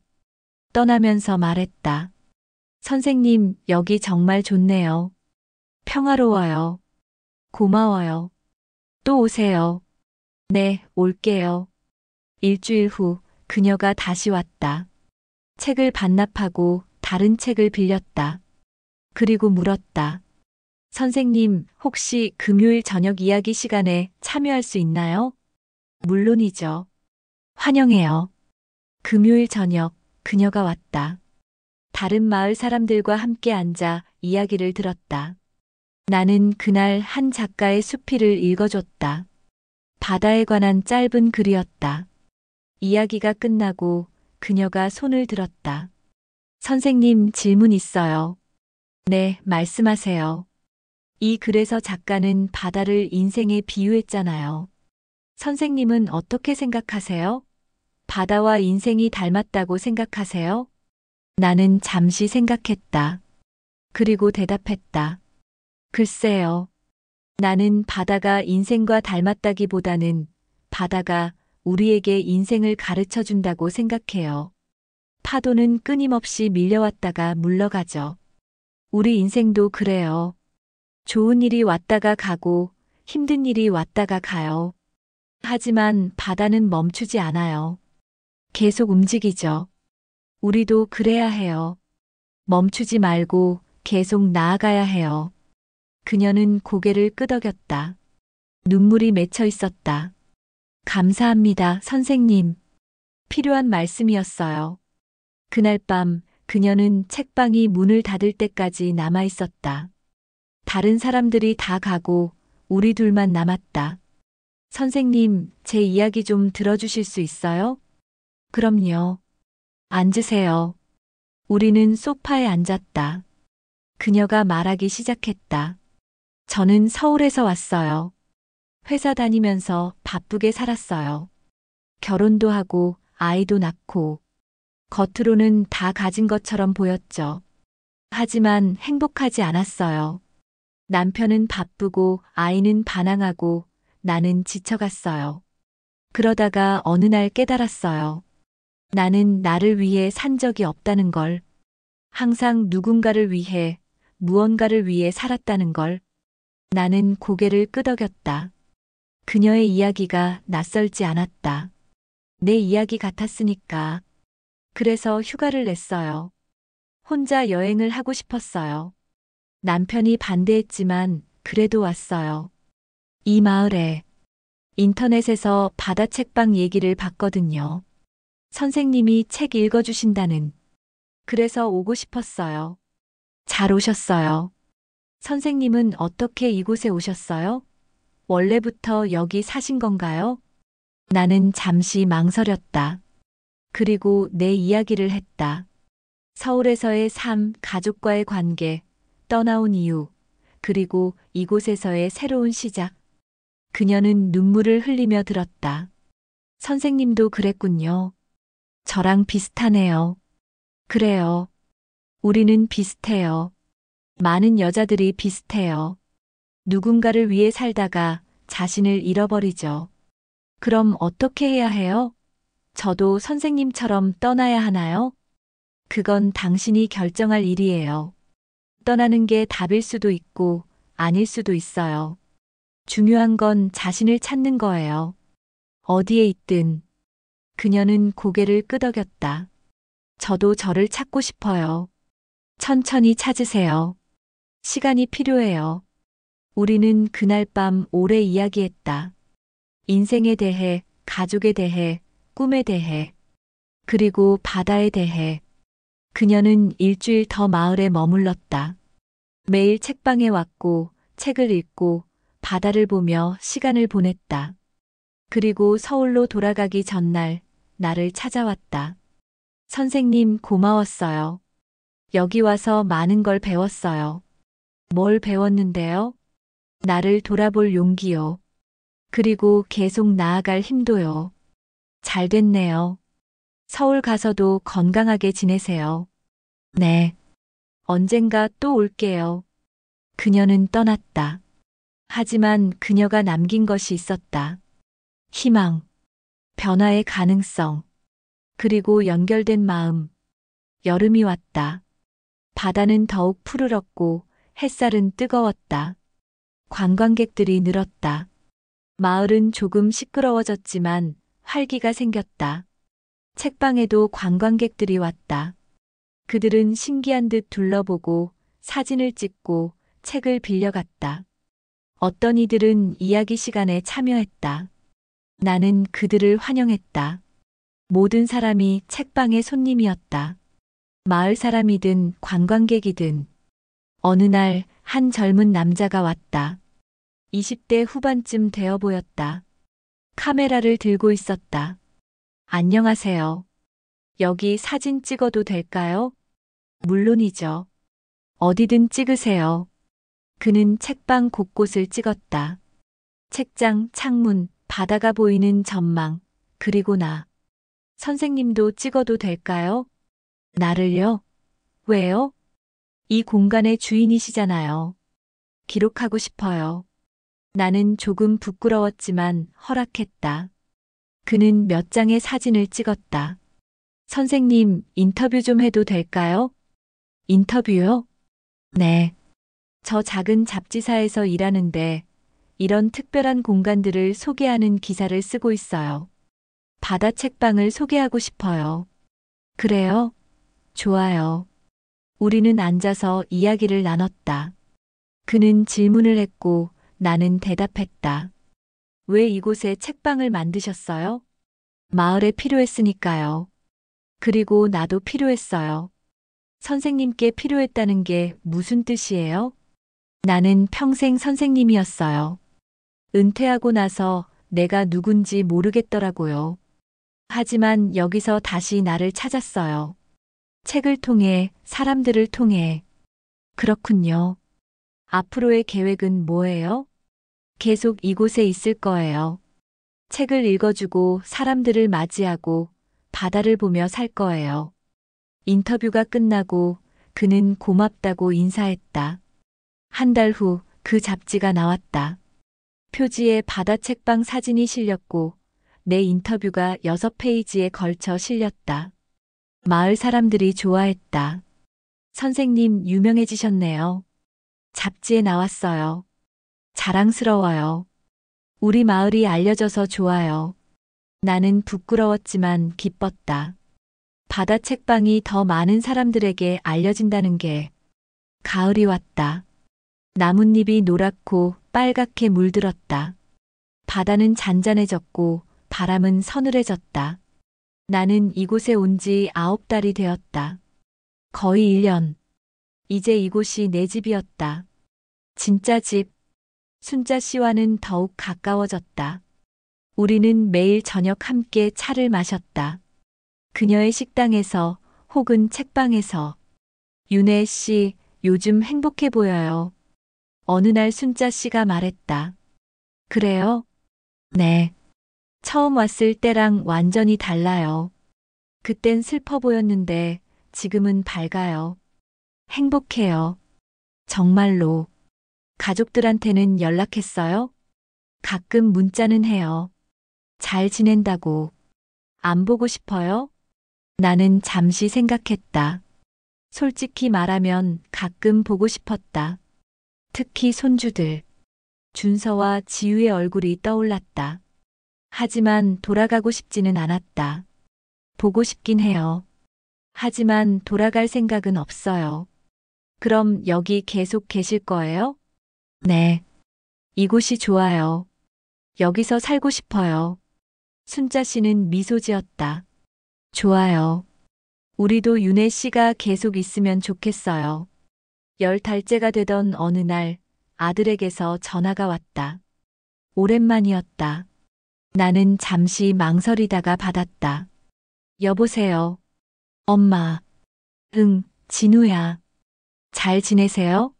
떠나면서 말했다. 선생님, 여기 정말 좋네요. 평화로워요. 고마워요. 또 오세요. 네, 올게요. 일주일 후 그녀가 다시 왔다. 책을 반납하고 다른 책을 빌렸다. 그리고 물었다. 선생님, 혹시 금요일 저녁 이야기 시간에 참여할 수 있나요? 물론이죠. 환영해요. 금요일 저녁, 그녀가 왔다. 다른 마을 사람들과 함께 앉아 이야기를 들었다. 나는 그날 한 작가의 수필을 읽어줬다. 바다에 관한 짧은 글이었다. 이야기가 끝나고 그녀가 손을 들었다. 선생님, 질문 있어요. 네, 말씀하세요. 이 글에서 작가는 바다를 인생에 비유했잖아요. 선생님은 어떻게 생각하세요? 바다와 인생이 닮았다고 생각하세요? 나는 잠시 생각했다. 그리고 대답했다. 글쎄요. 나는 바다가 인생과 닮았다기보다는 바다가 우리에게 인생을 가르쳐 준다고 생각해요. 파도는 끊임없이 밀려왔다가 물러가죠. 우리 인생도 그래요. 좋은 일이 왔다가 가고 힘든 일이 왔다가 가요. 하지만 바다는 멈추지 않아요. 계속 움직이죠. 우리도 그래야 해요. 멈추지 말고 계속 나아가야 해요. 그녀는 고개를 끄덕였다. 눈물이 맺혀 있었다. 감사합니다, 선생님. 필요한 말씀이었어요. 그날 밤 그녀는 책방이 문을 닫을 때까지 남아 있었다. 다른 사람들이 다 가고 우리 둘만 남았다. 선생님, 제 이야기 좀 들어주실 수 있어요? 그럼요. 앉으세요. 우리는 소파에 앉았다. 그녀가 말하기 시작했다. 저는 서울에서 왔어요. 회사 다니면서 바쁘게 살았어요. 결혼도 하고 아이도 낳고 겉으로는 다 가진 것처럼 보였죠. 하지만 행복하지 않았어요. 남편은 바쁘고 아이는 반항하고 나는 지쳐갔어요. 그러다가 어느 날 깨달았어요. 나는 나를 위해 산 적이 없다는 걸. 항상 누군가를 위해, 무언가를 위해 살았다는 걸. 나는 고개를 끄덕였다. 그녀의 이야기가 낯설지 않았다. 내 이야기 같았으니까. 그래서 휴가를 냈어요. 혼자 여행을 하고 싶었어요. 남편이 반대했지만 그래도 왔어요. 이 마을에 인터넷에서 바다 책방 얘기를 봤거든요. 선생님이 책 읽어주신다는. 그래서 오고 싶었어요. 잘 오셨어요. 선생님은 어떻게 이곳에 오셨어요? 원래부터 여기 사신 건가요? 나는 잠시 망설였다. 그리고 내 이야기를 했다. 서울에서의 삶, 가족과의 관계, 떠나온 이유, 그리고 이곳에서의 새로운 시작. 그녀는 눈물을 흘리며 들었다. 선생님도 그랬군요. 저랑 비슷하네요. 그래요. 우리는 비슷해요. 많은 여자들이 비슷해요. 누군가를 위해 살다가 자신을 잃어버리죠. 그럼 어떻게 해야 해요? 저도 선생님처럼 떠나야 하나요? 그건 당신이 결정할 일이에요. 떠나는 게 답일 수도 있고 아닐 수도 있어요. 중요한 건 자신을 찾는 거예요. 어디에 있든. 그녀는 고개를 끄덕였다. 저도 저를 찾고 싶어요. 천천히 찾으세요. 시간이 필요해요. 우리는 그날 밤 오래 이야기했다. 인생에 대해, 가족에 대해, 꿈에 대해, 그리고 바다에 대해. 그녀는 일주일 더 마을에 머물렀다. 매일 책방에 왔고, 책을 읽고, 바다를 보며 시간을 보냈다. 그리고 서울로 돌아가기 전날, 나를 찾아왔다. 선생님 고마웠어요. 여기 와서 많은 걸 배웠어요. 뭘 배웠는데요? 나를 돌아볼 용기요. 그리고 계속 나아갈 힘도요. 잘 됐네요. 서울 가서도 건강하게 지내세요. 네. 언젠가 또 올게요. 그녀는 떠났다. 하지만 그녀가 남긴 것이 있었다. 희망, 변화의 가능성, 그리고 연결된 마음. 여름이 왔다. 바다는 더욱 푸르렀고 햇살은 뜨거웠다. 관광객들이 늘었다. 마을은 조금 시끄러워졌지만 활기가 생겼다. 책방에도 관광객들이 왔다. 그들은 신기한 듯 둘러보고 사진을 찍고 책을 빌려갔다. 어떤 이들은 이야기 시간에 참여했다. 나는 그들을 환영했다. 모든 사람이 책방의 손님이었다. 마을 사람이든 관광객이든. 어느 날 한 젊은 남자가 왔다. 20대 후반쯤 되어 보였다. 카메라를 들고 있었다. 안녕하세요. 여기 사진 찍어도 될까요? 물론이죠. 어디든 찍으세요. 그는 책방 곳곳을 찍었다. 책장, 창문, 바다가 보이는 전망, 그리고 나. 선생님도 찍어도 될까요? 나를요? 왜요? 이 공간의 주인이시잖아요. 기록하고 싶어요. 나는 조금 부끄러웠지만 허락했다. 그는 몇 장의 사진을 찍었다. 선생님, 인터뷰 좀 해도 될까요? 인터뷰요? 네. 저 작은 잡지사에서 일하는데 이런 특별한 공간들을 소개하는 기사를 쓰고 있어요. 바다 책방을 소개하고 싶어요. 그래요? 좋아요. 우리는 앉아서 이야기를 나눴다. 그는 질문을 했고 나는 대답했다. 왜 이곳에 책방을 만드셨어요? 마을에 필요했으니까요. 그리고 나도 필요했어요. 선생님께 필요했다는 게 무슨 뜻이에요? 나는 평생 선생님이었어요. 은퇴하고 나서 내가 누군지 모르겠더라고요. 하지만 여기서 다시 나를 찾았어요. 책을 통해, 사람들을 통해. 그렇군요. 앞으로의 계획은 뭐예요? 계속 이곳에 있을 거예요. 책을 읽어주고 사람들을 맞이하고 바다를 보며 살 거예요. 인터뷰가 끝나고 그는 고맙다고 인사했다. 한 달 후 그 잡지가 나왔다. 표지에 바다 책방 사진이 실렸고 내 인터뷰가 6페이지에 걸쳐 실렸다. 마을 사람들이 좋아했다. 선생님 유명해지셨네요. 잡지에 나왔어요. 자랑스러워요. 우리 마을이 알려져서 좋아요. 나는 부끄러웠지만 기뻤다. 바다 책방이 더 많은 사람들에게 알려진다는 게. 가을이 왔다. 나뭇잎이 노랗고 빨갛게 물들었다. 바다는 잔잔해졌고 바람은 서늘해졌다. 나는 이곳에 온 지 9달이 되었다. 거의 1년. 이제 이곳이 내 집이었다. 진짜 집. 순자 씨와는 더욱 가까워졌다. 우리는 매일 저녁 함께 차를 마셨다. 그녀의 식당에서 혹은 책방에서. 윤혜 씨, 요즘 행복해 보여요. 어느 날 순자 씨가 말했다. 그래요? 네. 처음 왔을 때랑 완전히 달라요. 그땐 슬퍼 보였는데 지금은 밝아요. 행복해요. 정말로. 가족들한테는 연락했어요? 가끔 문자는 해요. 잘 지낸다고. 안 보고 싶어요? 나는 잠시 생각했다. 솔직히 말하면 가끔 보고 싶었다. 특히 손주들. 준서와 지유의 얼굴이 떠올랐다. 하지만 돌아가고 싶지는 않았다. 보고 싶긴 해요. 하지만 돌아갈 생각은 없어요. 그럼 여기 계속 계실 거예요? 네. 이곳이 좋아요. 여기서 살고 싶어요. 순자 씨는 미소 지었다. 좋아요. 우리도 윤혜 씨가 계속 있으면 좋겠어요. 10달째가 되던 어느 날 아들에게서 전화가 왔다. 오랜만이었다. 나는 잠시 망설이다가 받았다. 여보세요. 엄마. 응, 진우야. 잘 지내세요?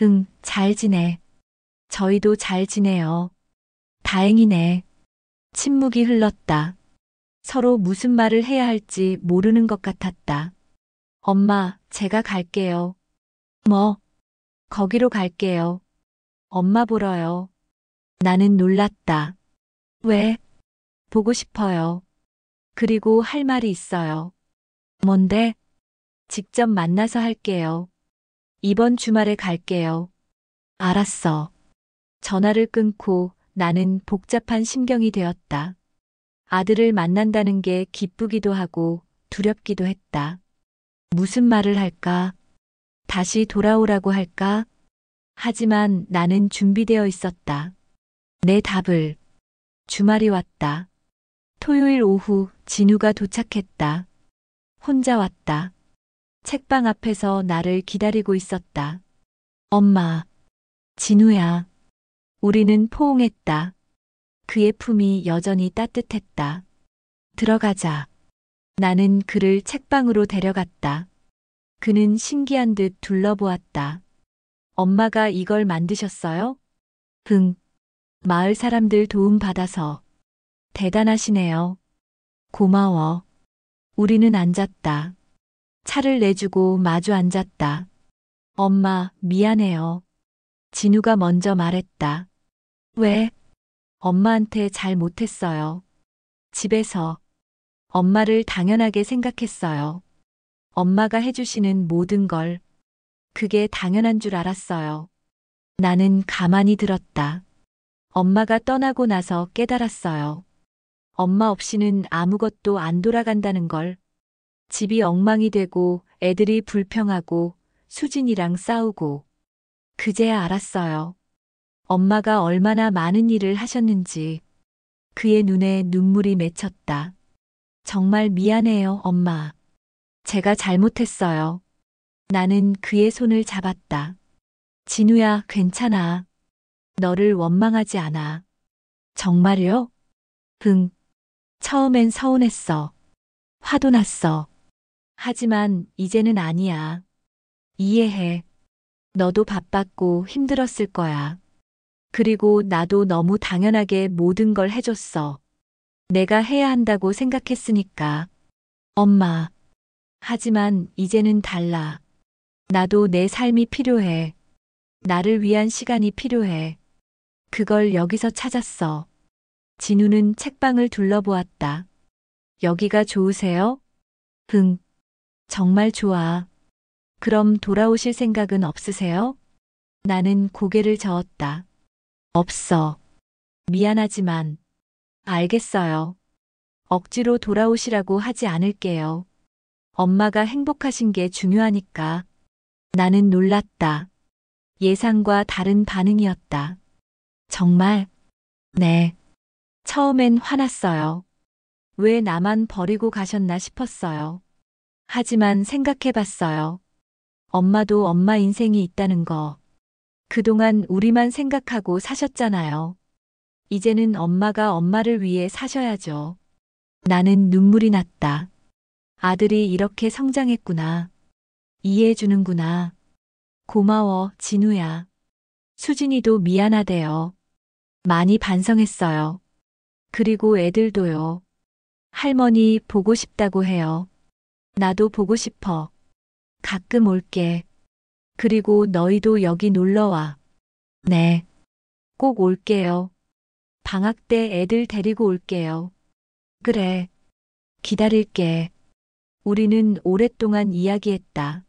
응, 잘 지내. 저희도 잘 지내요. 다행이네. 침묵이 흘렀다. 서로 무슨 말을 해야 할지 모르는 것 같았다. 엄마, 제가 갈게요. 뭐? 거기로 갈게요. 엄마 보러요. 나는 놀랐다. 왜? 보고 싶어요. 그리고 할 말이 있어요. 뭔데? 직접 만나서 할게요. 이번 주말에 갈게요. 알았어. 전화를 끊고 나는 복잡한 심경이 되었다. 아들을 만난다는 게 기쁘기도 하고 두렵기도 했다. 무슨 말을 할까? 다시 돌아오라고 할까? 하지만 나는 준비되어 있었다. 내 답을. 주말이 왔다. 토요일 오후 진우가 도착했다. 혼자 왔다. 책방 앞에서 나를 기다리고 있었다. 엄마. 진우야. 우리는 포옹했다. 그의 품이 여전히 따뜻했다. 들어가자. 나는 그를 책방으로 데려갔다. 그는 신기한 듯 둘러보았다. 엄마가 이걸 만드셨어요? 응. 마을 사람들 도움 받아서. 대단하시네요. 고마워. 우리는 앉았다. 차를 내주고 마주 앉았다. 엄마, 미안해요. 진우가 먼저 말했다. 왜? 엄마한테 잘 못했어요. 집에서 엄마를 당연하게 생각했어요. 엄마가 해주시는 모든 걸. 그게 당연한 줄 알았어요. 나는 가만히 들었다. 엄마가 떠나고 나서 깨달았어요. 엄마 없이는 아무것도 안 돌아간다는 걸. 집이 엉망이 되고 애들이 불평하고 수진이랑 싸우고. 그제야 알았어요. 엄마가 얼마나 많은 일을 하셨는지. 그의 눈에 눈물이 맺혔다. 정말 미안해요, 엄마. 제가 잘못했어요. 나는 그의 손을 잡았다. 진우야, 괜찮아. 너를 원망하지 않아. 정말요? 응. 처음엔 서운했어. 화도 났어. 하지만 이제는 아니야. 이해해. 너도 바빴고 힘들었을 거야. 그리고 나도 너무 당연하게 모든 걸 해줬어. 내가 해야 한다고 생각했으니까. 엄마. 하지만 이제는 달라. 나도 내 삶이 필요해. 나를 위한 시간이 필요해. 그걸 여기서 찾았어. 진우는 책방을 둘러보았다. 여기가 좋으세요? 응. 정말 좋아. 그럼 돌아오실 생각은 없으세요? 나는 고개를 저었다. 없어. 미안하지만. 알겠어요. 억지로 돌아오시라고 하지 않을게요. 엄마가 행복하신 게 중요하니까. 나는 놀랐다. 예상과 다른 반응이었다. 정말? 네. 처음엔 화났어요. 왜 나만 버리고 가셨나 싶었어요. 하지만 생각해 봤어요. 엄마도 엄마 인생이 있다는 거. 그동안 우리만 생각하고 사셨잖아요. 이제는 엄마가 엄마를 위해 사셔야죠. 나는 눈물이 났다. 아들이 이렇게 성장했구나. 이해해주는구나. 고마워, 진우야. 수진이도 미안하대요. 많이 반성했어요. 그리고 애들도요. 할머니 보고 싶다고 해요. 나도 보고 싶어. 가끔 올게. 그리고 너희도 여기 놀러와. 네. 꼭 올게요. 방학 때 애들 데리고 올게요. 그래. 기다릴게. 우리는 오랫동안 이야기했다.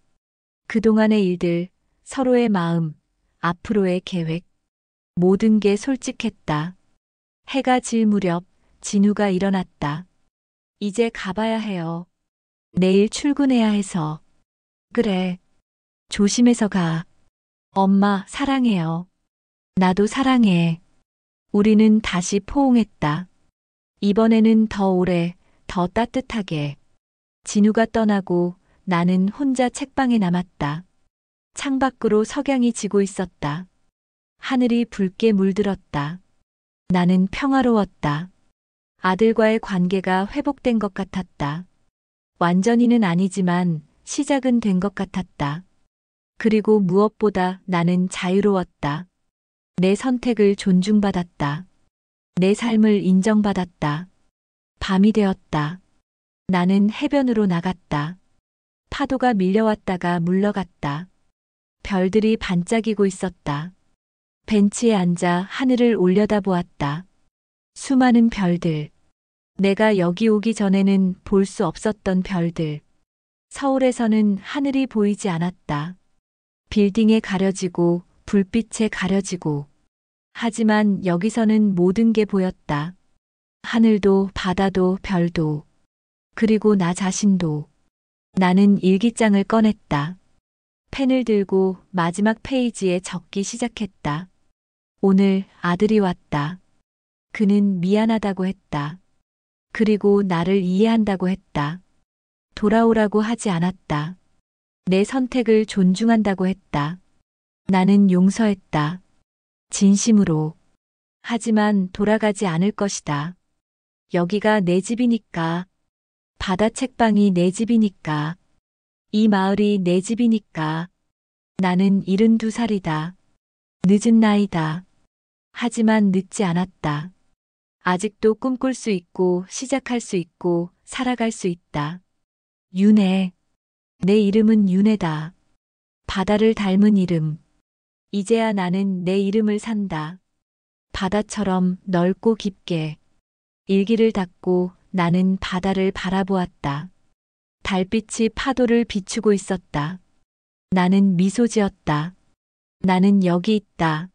그동안의 일들, 서로의 마음, 앞으로의 계획. 모든 게 솔직했다. 해가 질 무렵 진우가 일어났다. 이제 가봐야 해요. 내일 출근해야 해서. 그래. 조심해서 가. 엄마, 사랑해요. 나도 사랑해. 우리는 다시 포옹했다. 이번에는 더 오래, 더 따뜻하게. 진우가 떠나고 나는 혼자 책방에 남았다. 창밖으로 석양이 지고 있었다. 하늘이 붉게 물들었다. 나는 평화로웠다. 아들과의 관계가 회복된 것 같았다. 완전히는 아니지만 시작은 된 것 같았다. 그리고 무엇보다 나는 자유로웠다. 내 선택을 존중받았다. 내 삶을 인정받았다. 밤이 되었다. 나는 해변으로 나갔다. 파도가 밀려왔다가 물러갔다. 별들이 반짝이고 있었다. 벤치에 앉아 하늘을 올려다보았다. 수많은 별들. 내가 여기 오기 전에는 볼 수 없었던 별들. 서울에서는 하늘이 보이지 않았다. 빌딩에 가려지고 불빛에 가려지고. 하지만 여기서는 모든 게 보였다. 하늘도 바다도 별도. 그리고 나 자신도. 나는 일기장을 꺼냈다. 펜을 들고 마지막 페이지에 적기 시작했다. 오늘 아들이 왔다. 그는 미안하다고 했다. 그리고 나를 이해한다고 했다. 돌아오라고 하지 않았다. 내 선택을 존중한다고 했다. 나는 용서했다. 진심으로. 하지만 돌아가지 않을 것이다. 여기가 내 집이니까. 바다 책방이 내 집이니까. 이 마을이 내 집이니까. 나는 72살이다. 늦은 나이다. 하지만 늦지 않았다. 아직도 꿈꿀 수 있고 시작할 수 있고 살아갈 수 있다. 윤혜. 내 이름은 윤혜다. 바다를 닮은 이름. 이제야 나는 내 이름을 산다. 바다처럼 넓고 깊게. 일기를 닫고 나는 바다를 바라보았다. 달빛이 파도를 비추고 있었다. 나는 미소 지었다. 나는 여기 있다.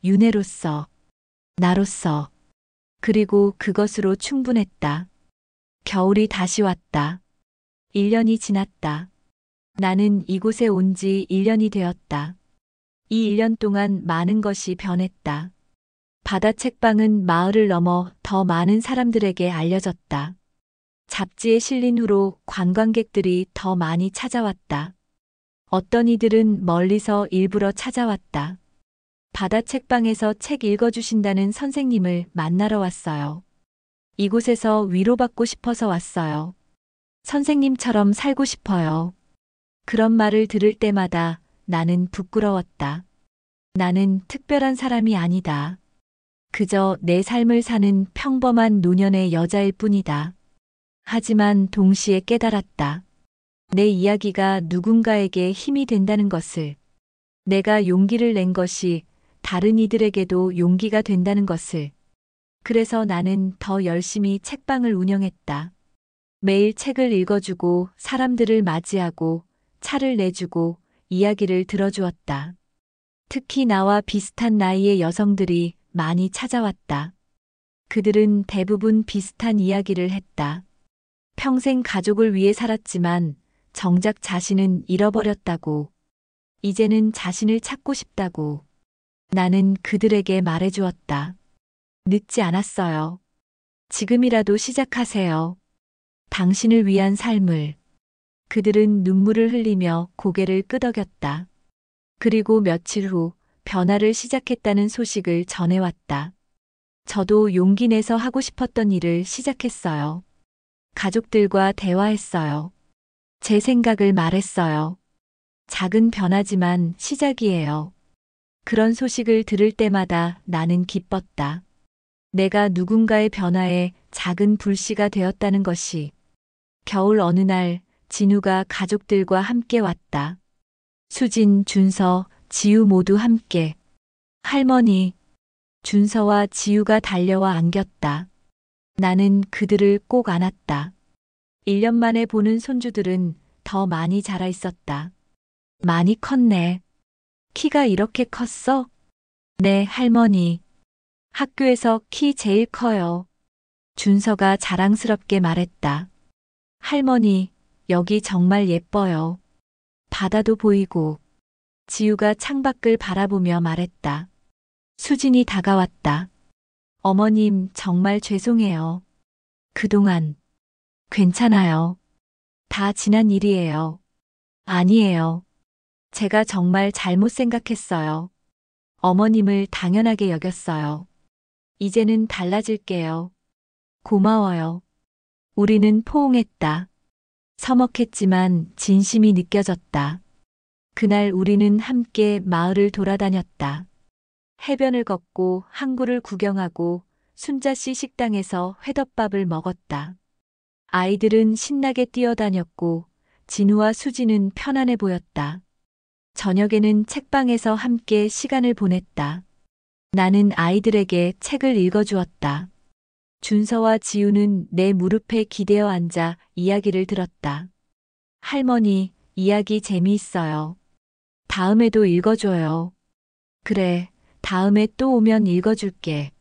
윤혜로서, 나로서. 그리고 그것으로 충분했다. 겨울이 다시 왔다. 1년이 지났다. 나는 이곳에 온 지 1년이 되었다. 이 1년 동안 많은 것이 변했다. 바다 책방은 마을을 넘어 더 많은 사람들에게 알려졌다. 잡지에 실린 후로 관광객들이 더 많이 찾아왔다. 어떤 이들은 멀리서 일부러 찾아왔다. 바다 책방에서 책 읽어주신다는 선생님을 만나러 왔어요. 이곳에서 위로받고 싶어서 왔어요. 선생님처럼 살고 싶어요. 그런 말을 들을 때마다 나는 부끄러웠다. 나는 특별한 사람이 아니다. 그저 내 삶을 사는 평범한 노년의 여자일 뿐이다. 하지만 동시에 깨달았다. 내 이야기가 누군가에게 힘이 된다는 것을. 내가 용기를 낸 것이 다른 이들에게도 용기가 된다는 것을. 그래서 나는 더 열심히 책방을 운영했다. 매일 책을 읽어주고 사람들을 맞이하고 차를 내주고 이야기를 들어주었다. 특히 나와 비슷한 나이의 여성들이 많이 찾아왔다. 그들은 대부분 비슷한 이야기를 했다. 평생 가족을 위해 살았지만 정작 자신은 잃어버렸다고. 이제는 자신을 찾고 싶다고. 나는 그들에게 말해주었다. 늦지 않았어요. 지금이라도 시작하세요. 당신을 위한 삶을. 그들은 눈물을 흘리며 고개를 끄덕였다. 그리고 며칠 후 변화를 시작했다는 소식을 전해왔다. 저도 용기 내서 하고 싶었던 일을 시작했어요. 가족들과 대화했어요. 제 생각을 말했어요. 작은 변화지만 시작이에요. 그런 소식을 들을 때마다 나는 기뻤다. 내가 누군가의 변화에 작은 불씨가 되었다는 것이. 겨울 어느 날 진우가 가족들과 함께 왔다. 수진, 준서, 지우 모두 함께. 할머니. 준서와 지우가 달려와 안겼다. 나는 그들을 꼭 안았다. 1년 만에 보는 손주들은 더 많이 자라 있었다. 많이 컸네. 키가 이렇게 컸어? 네, 할머니. 학교에서 키 제일 커요. 준서가 자랑스럽게 말했다. 할머니, 여기 정말 예뻐요. 바다도 보이고. 지우가 창밖을 바라보며 말했다. 수진이 다가왔다. 어머님, 정말 죄송해요. 그동안. 괜찮아요. 다 지난 일이에요. 아니에요. 제가 정말 잘못 생각했어요. 어머님을 당연하게 여겼어요. 이제는 달라질게요. 고마워요. 우리는 포옹했다. 서먹했지만 진심이 느껴졌다. 그날 우리는 함께 마을을 돌아다녔다. 해변을 걷고 항구를 구경하고 순자씨 식당에서 회덮밥을 먹었다. 아이들은 신나게 뛰어다녔고 진우와 수지는 편안해 보였다. 저녁에는 책방에서 함께 시간을 보냈다. 나는 아이들에게 책을 읽어주었다. 준서와 지우는 내 무릎에 기대어 앉아 이야기를 들었다. 할머니, 이야기 재미있어요. 다음에도 읽어줘요. 그래, 다음에 또 오면 읽어줄게.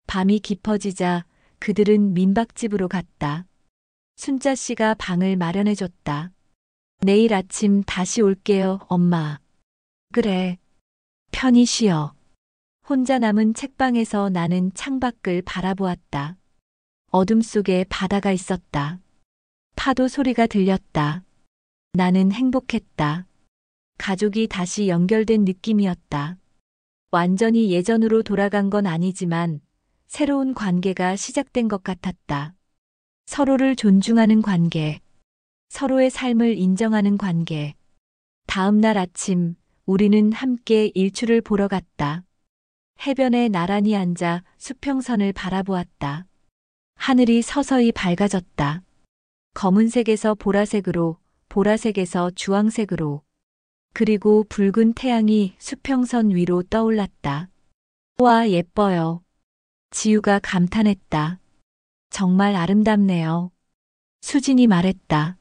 밤이 깊어지자 그들은 민박집으로 갔다. 순자 씨가 방을 마련해줬다. 내일 아침 다시 올게요, 엄마. 그래. 편히 쉬어. 혼자 남은 책방에서 나는 창밖을 바라보았다. 어둠 속에 바다가 있었다. 파도 소리가 들렸다. 나는 행복했다. 가족이 다시 연결된 느낌이었다. 완전히 예전으로 돌아간 건 아니지만 새로운 관계가 시작된 것 같았다. 서로를 존중하는 관계. 서로의 삶을 인정하는 관계. 다음 날 아침 우리는 함께 일출을 보러 갔다. 해변에 나란히 앉아 수평선을 바라보았다. 하늘이 서서히 밝아졌다. 검은색에서 보라색으로, 보라색에서 주황색으로, 그리고 붉은 태양이 수평선 위로 떠올랐다. 와, 예뻐요. 지우가 감탄했다. 정말 아름답네요. 수진이 말했다.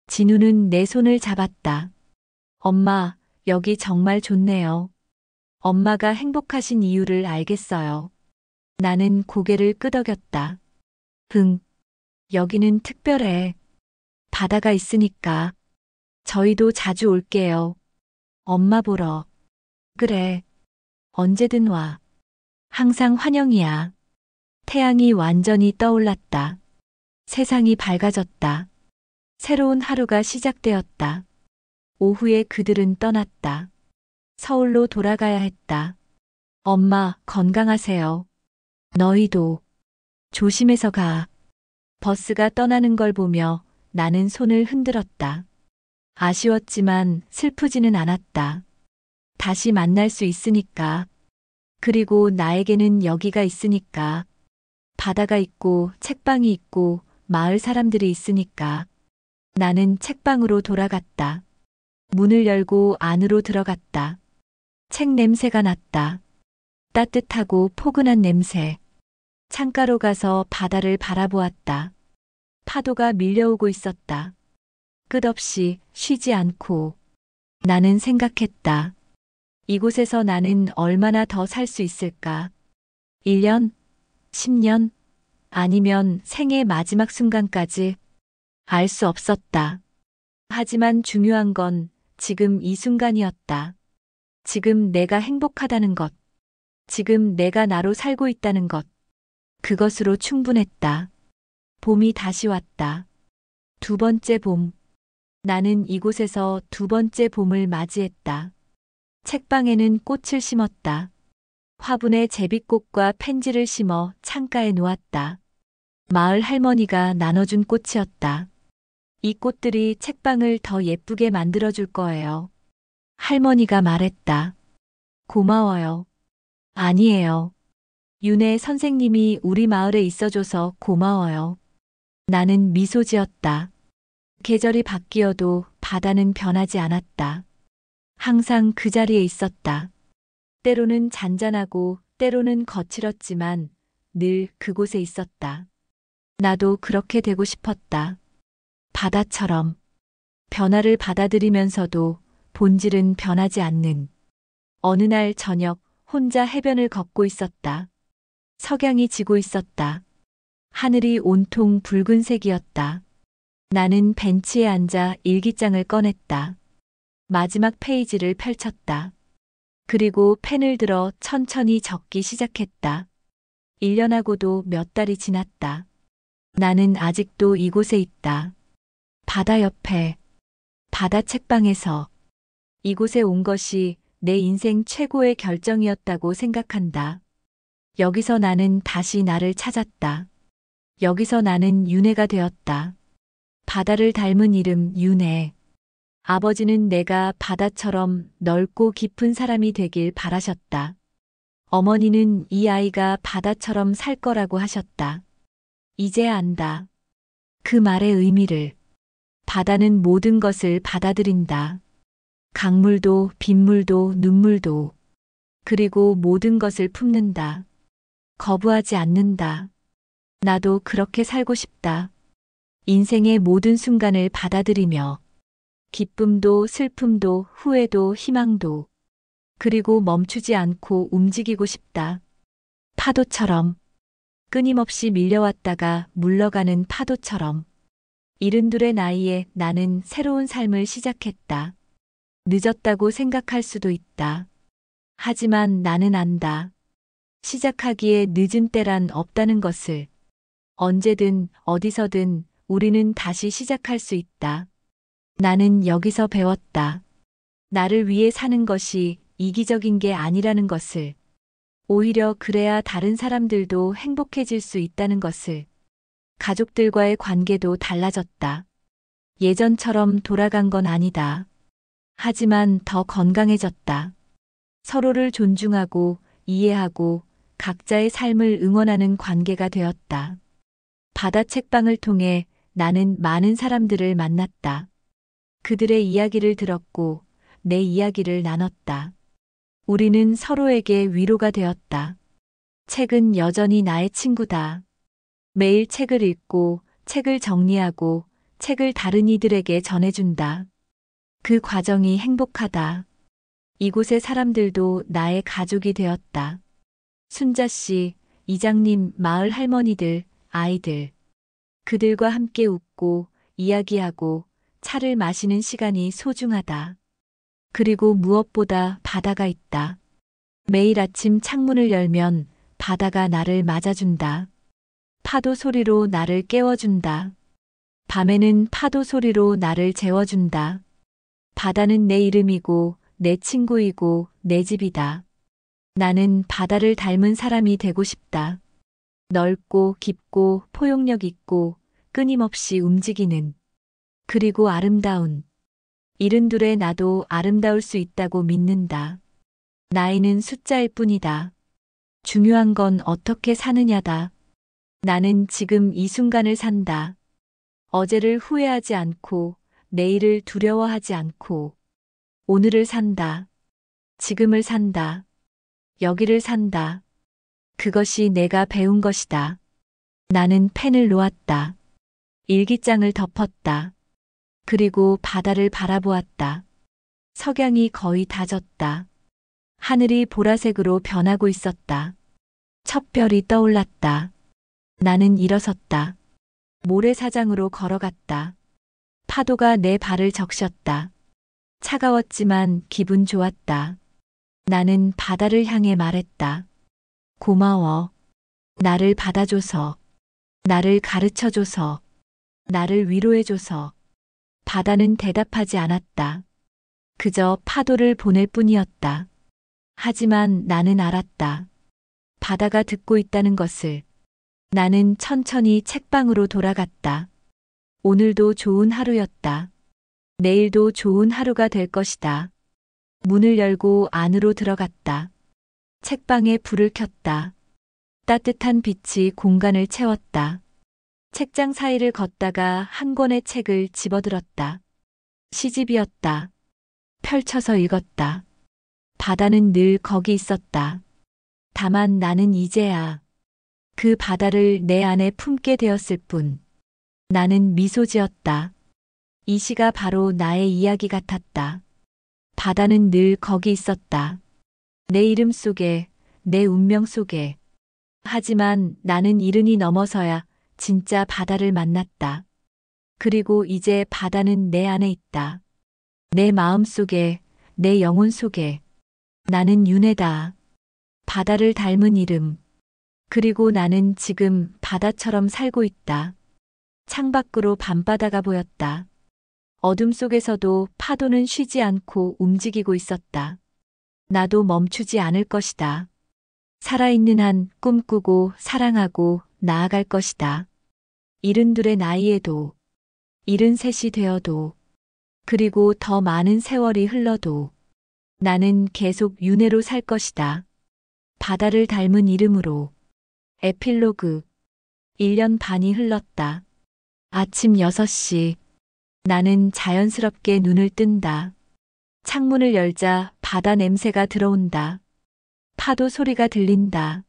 진우는 내 손을 잡았다. 엄마, 여기 정말 좋네요. 엄마가 행복하신 이유를 알겠어요. 나는 고개를 끄덕였다. 여기는 특별해. 바다가 있으니까. 저희도 자주 올게요. 엄마 보러. 그래. 언제든 와. 항상 환영이야. 태양이 완전히 떠올랐다. 세상이 밝아졌다. 새로운 하루가 시작되었다. 오후에 그들은 떠났다. 서울로 돌아가야 했다. 엄마, 건강하세요. 너희도. 조심해서 가. 버스가 떠나는 걸 보며 나는 손을 흔들었다. 아쉬웠지만 슬프지는 않았다. 다시 만날 수 있으니까. 그리고 나에게는 여기가 있으니까. 바다가 있고 책방이 있고 마을 사람들이 있으니까. 나는 책방으로 돌아갔다. 문을 열고 안으로 들어갔다. 책 냄새가 났다. 따뜻하고 포근한 냄새. 창가로 가서 바다를 바라보았다. 파도가 밀려오고 있었다. 끝없이 쉬지 않고. 나는 생각했다. 이곳에서 나는 얼마나 더 살 수 있을까? 1년? 10년? 아니면 생의 마지막 순간까지? 알 수 없었다. 하지만 중요한 건 지금 이 순간이었다. 지금 내가 행복하다는 것. 지금 내가 나로 살고 있다는 것. 그것으로 충분했다. 봄이 다시 왔다. 두 번째 봄. 나는 이곳에서 두 번째 봄을 맞이했다. 책방에는 꽃을 심었다. 화분에 제비꽃과 펜지를 심어 창가에 놓았다. 마을 할머니가 나눠준 꽃이었다. 이 꽃들이 책방을 더 예쁘게 만들어줄 거예요. 할머니가 말했다. 고마워요. 아니에요. 윤혜 선생님이 우리 마을에 있어줘서 고마워요. 나는 미소 지었다. 계절이 바뀌어도 바다는 변하지 않았다. 항상 그 자리에 있었다. 때로는 잔잔하고 때로는 거칠었지만 늘 그곳에 있었다. 나도 그렇게 되고 싶었다. 바다처럼. 변화를 받아들이면서도 본질은 변하지 않는. 어느 날 저녁 혼자 해변을 걷고 있었다. 석양이 지고 있었다. 하늘이 온통 붉은색이었다. 나는 벤치에 앉아 일기장을 꺼냈다. 마지막 페이지를 펼쳤다. 그리고 펜을 들어 천천히 적기 시작했다. 1년하고도 몇 달이 지났다. 나는 아직도 이곳에 있다. 바다 옆에, 바다 책방에서. 이곳에 온 것이 내 인생 최고의 결정이었다고 생각한다. 여기서 나는 다시 나를 찾았다. 여기서 나는 윤혜가 되었다. 바다를 닮은 이름 윤혜. 아버지는 내가 바다처럼 넓고 깊은 사람이 되길 바라셨다. 어머니는 이 아이가 바다처럼 살 거라고 하셨다. 이제야 안다. 그 말의 의미를. 바다는 모든 것을 받아들인다. 강물도 빗물도 눈물도. 그리고 모든 것을 품는다. 거부하지 않는다. 나도 그렇게 살고 싶다. 인생의 모든 순간을 받아들이며 기쁨도 슬픔도 후회도 희망도. 그리고 멈추지 않고 움직이고 싶다. 파도처럼. 끊임없이 밀려왔다가 물러가는 파도처럼. 72의 나이에 나는 새로운 삶을 시작했다. 늦었다고 생각할 수도 있다. 하지만 나는 안다. 시작하기에 늦은 때란 없다는 것을. 언제든 어디서든 우리는 다시 시작할 수 있다. 나는 여기서 배웠다. 나를 위해 사는 것이 이기적인 게 아니라는 것을. 오히려 그래야 다른 사람들도 행복해질 수 있다는 것을. 가족들과의 관계도 달라졌다. 예전처럼 돌아간 건 아니다. 하지만 더 건강해졌다. 서로를 존중하고 이해하고 각자의 삶을 응원하는 관계가 되었다. 바다 책방을 통해 나는 많은 사람들을 만났다. 그들의 이야기를 들었고 내 이야기를 나눴다. 우리는 서로에게 위로가 되었다. 책은 여전히 나의 친구다. 매일 책을 읽고 책을 정리하고 책을 다른 이들에게 전해준다. 그 과정이 행복하다. 이곳의 사람들도 나의 가족이 되었다. 순자 씨, 이장님, 마을 할머니들, 아이들. 그들과 함께 웃고 이야기하고 차를 마시는 시간이 소중하다. 그리고 무엇보다 바다가 있다. 매일 아침 창문을 열면 바다가 나를 맞아준다. 파도 소리로 나를 깨워준다. 밤에는 파도 소리로 나를 재워준다. 바다는 내 이름이고 내 친구이고 내 집이다. 나는 바다를 닮은 사람이 되고 싶다. 넓고 깊고 포용력 있고 끊임없이 움직이는 그리고 아름다운 이른둘에 나도 아름다울 수 있다고 믿는다. 나이는 숫자일 뿐이다. 중요한 건 어떻게 사느냐다. 나는 지금 이 순간을 산다. 어제를 후회하지 않고 내일을 두려워하지 않고 오늘을 산다. 지금을 산다. 여기를 산다. 그것이 내가 배운 것이다. 나는 펜을 놓았다. 일기장을 덮었다. 그리고 바다를 바라보았다. 석양이 거의 다 졌다. 하늘이 보라색으로 변하고 있었다. 첫 별이 떠올랐다. 나는 일어섰다. 모래사장으로 걸어갔다. 파도가 내 발을 적셨다. 차가웠지만 기분 좋았다. 나는 바다를 향해 말했다. 고마워. 나를 받아줘서. 나를 가르쳐줘서. 나를 위로해줘서. 바다는 대답하지 않았다. 그저 파도를 보낼 뿐이었다. 하지만 나는 알았다. 바다가 듣고 있다는 것을. 나는 천천히 책방으로 돌아갔다. 오늘도 좋은 하루였다. 내일도 좋은 하루가 될 것이다. 문을 열고 안으로 들어갔다. 책방에 불을 켰다. 따뜻한 빛이 공간을 채웠다. 책장 사이를 걷다가 한 권의 책을 집어들었다. 시집이었다. 펼쳐서 읽었다. 바다는 늘 거기 있었다. 다만 나는 이제야 그 바다를 내 안에 품게 되었을 뿐. 나는 미소 지었다. 이 시가 바로 나의 이야기 같았다. 바다는 늘 거기 있었다. 내 이름 속에, 내 운명 속에. 하지만 나는 이른이 넘어서야 진짜 바다를 만났다. 그리고 이제 바다는 내 안에 있다. 내 마음 속에, 내 영혼 속에. 나는 윤혜다. 바다를 닮은 이름. 그리고 나는 지금 바다처럼 살고 있다. 창밖으로 밤바다가 보였다. 어둠 속에서도 파도는 쉬지 않고 움직이고 있었다. 나도 멈추지 않을 것이다. 살아있는 한 꿈꾸고 사랑하고 나아갈 것이다. 72의 나이에도, 73이 되어도, 그리고 더 많은 세월이 흘러도 나는 계속 윤혜로 살 것이다. 바다를 닮은 이름으로. 에필로그. 1년 반이 흘렀다. 아침 6시. 나는 자연스럽게 눈을 뜬다. 창문을 열자 바다 냄새가 들어온다. 파도 소리가 들린다.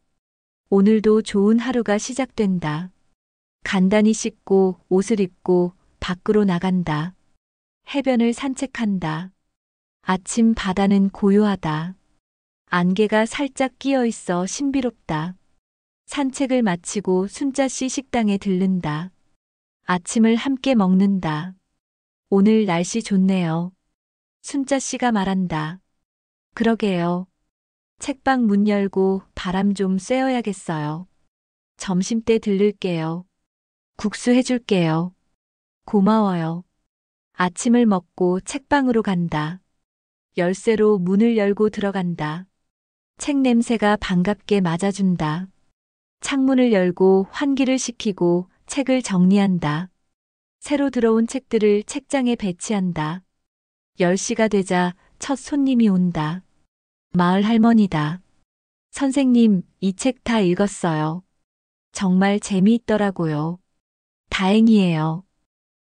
오늘도 좋은 하루가 시작된다. 간단히 씻고 옷을 입고 밖으로 나간다. 해변을 산책한다. 아침 바다는 고요하다. 안개가 살짝 끼어 있어 신비롭다. 산책을 마치고 순자 씨 식당에 들른다. 아침을 함께 먹는다. 오늘 날씨 좋네요. 순자 씨가 말한다. 그러게요. 책방 문 열고 바람 좀 쐬어야겠어요. 점심때 들를게요. 국수 해줄게요. 고마워요. 아침을 먹고 책방으로 간다. 열쇠로 문을 열고 들어간다. 책 냄새가 반갑게 맞아준다. 창문을 열고 환기를 시키고 책을 정리한다. 새로 들어온 책들을 책장에 배치한다. 10시가 되자 첫 손님이 온다. 마을 할머니다. 선생님, 이 책 다 읽었어요. 정말 재미있더라고요. 다행이에요.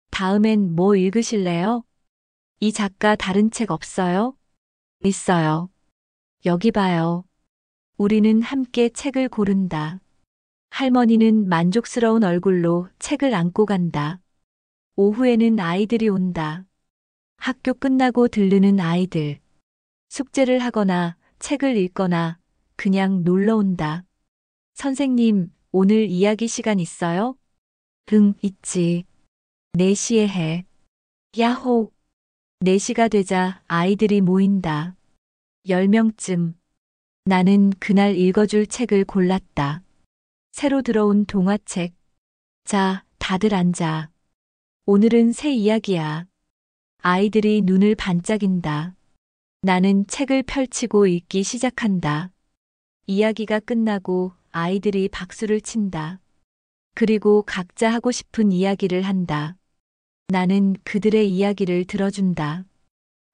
다음엔 뭐 읽으실래요? 이 작가 다른 책 없어요? 있어요. 여기 봐요. 우리는 함께 책을 고른다. 할머니는 만족스러운 얼굴로 책을 안고 간다. 오후에는 아이들이 온다. 학교 끝나고 들르는 아이들. 숙제를 하거나 책을 읽거나 그냥 놀러 온다. 선생님, 오늘 이야기 시간 있어요? 응, 있지. 4시에 해. 야호! 4시가 되자 아이들이 모인다. 10명쯤. 나는 그날 읽어줄 책을 골랐다. 새로 들어온 동화책. 자, 다들 앉아. 오늘은 새 이야기야. 아이들이 눈을 반짝인다. 나는 책을 펼치고 읽기 시작한다. 이야기가 끝나고 아이들이 박수를 친다. 그리고 각자 하고 싶은 이야기를 한다. 나는 그들의 이야기를 들어준다.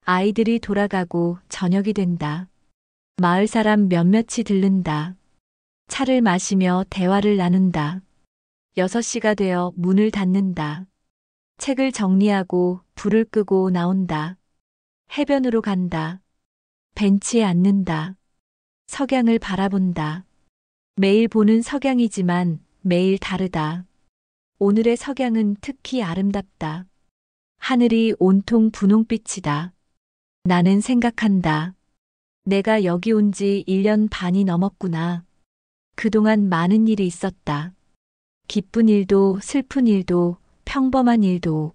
아이들이 돌아가고 저녁이 된다. 마을 사람 몇몇이 들른다. 차를 마시며 대화를 나눈다. 6시가 되어 문을 닫는다. 책을 정리하고 불을 끄고 나온다. 해변으로 간다. 벤치에 앉는다. 석양을 바라본다. 매일 보는 석양이지만 매일 다르다. 오늘의 석양은 특히 아름답다. 하늘이 온통 분홍빛이다. 나는 생각한다. 내가 여기 온 지 1년 반이 넘었구나. 그동안 많은 일이 있었다. 기쁜 일도 슬픈 일도 평범한 일도.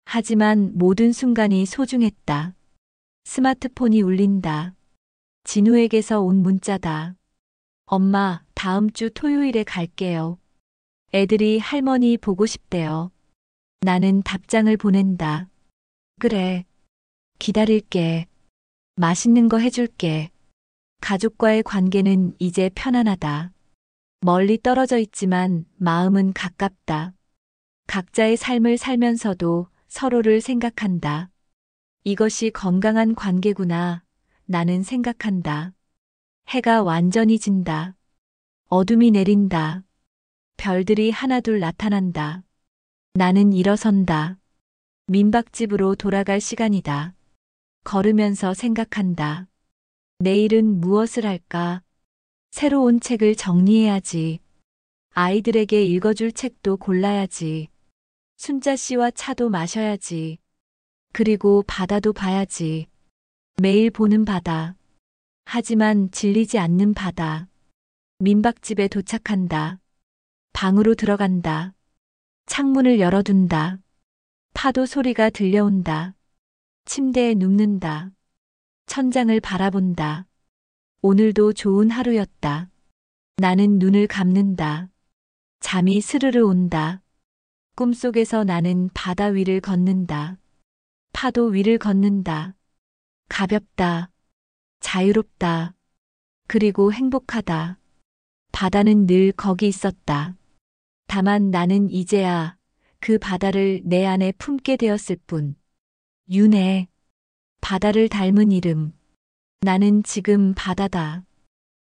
하지만 모든 순간이 소중했다. 스마트폰이 울린다. 진우에게서 온 문자다. 엄마, 다음 주 토요일에 갈게요. 애들이 할머니 보고 싶대요. 나는 답장을 보낸다. 그래. 기다릴게. 맛있는 거 해줄게. 가족과의 관계는 이제 편안하다. 멀리 떨어져 있지만 마음은 가깝다. 각자의 삶을 살면서도 서로를 생각한다. 이것이 건강한 관계구나. 나는 생각한다. 해가 완전히 진다. 어둠이 내린다. 별들이 하나둘 나타난다. 나는 일어선다. 민박집으로 돌아갈 시간이다. 걸으면서 생각한다. 내일은 무엇을 할까? 새로운 책을 정리해야지. 아이들에게 읽어줄 책도 골라야지. 순자씨와 차도 마셔야지. 그리고 바다도 봐야지. 매일 보는 바다. 하지만 질리지 않는 바다. 민박집에 도착한다. 방으로 들어간다. 창문을 열어둔다. 파도 소리가 들려온다. 침대에 눕는다. 천장을 바라본다. 오늘도 좋은 하루였다. 나는 눈을 감는다. 잠이 스르르 온다. 꿈속에서 나는 바다 위를 걷는다. 파도 위를 걷는다. 가볍다. 자유롭다. 그리고 행복하다. 바다는 늘 거기 있었다. 다만 나는 이제야 그 바다를 내 안에 품게 되었을 뿐. 윤혜. 바다를 닮은 이름. 나는 지금 바다다.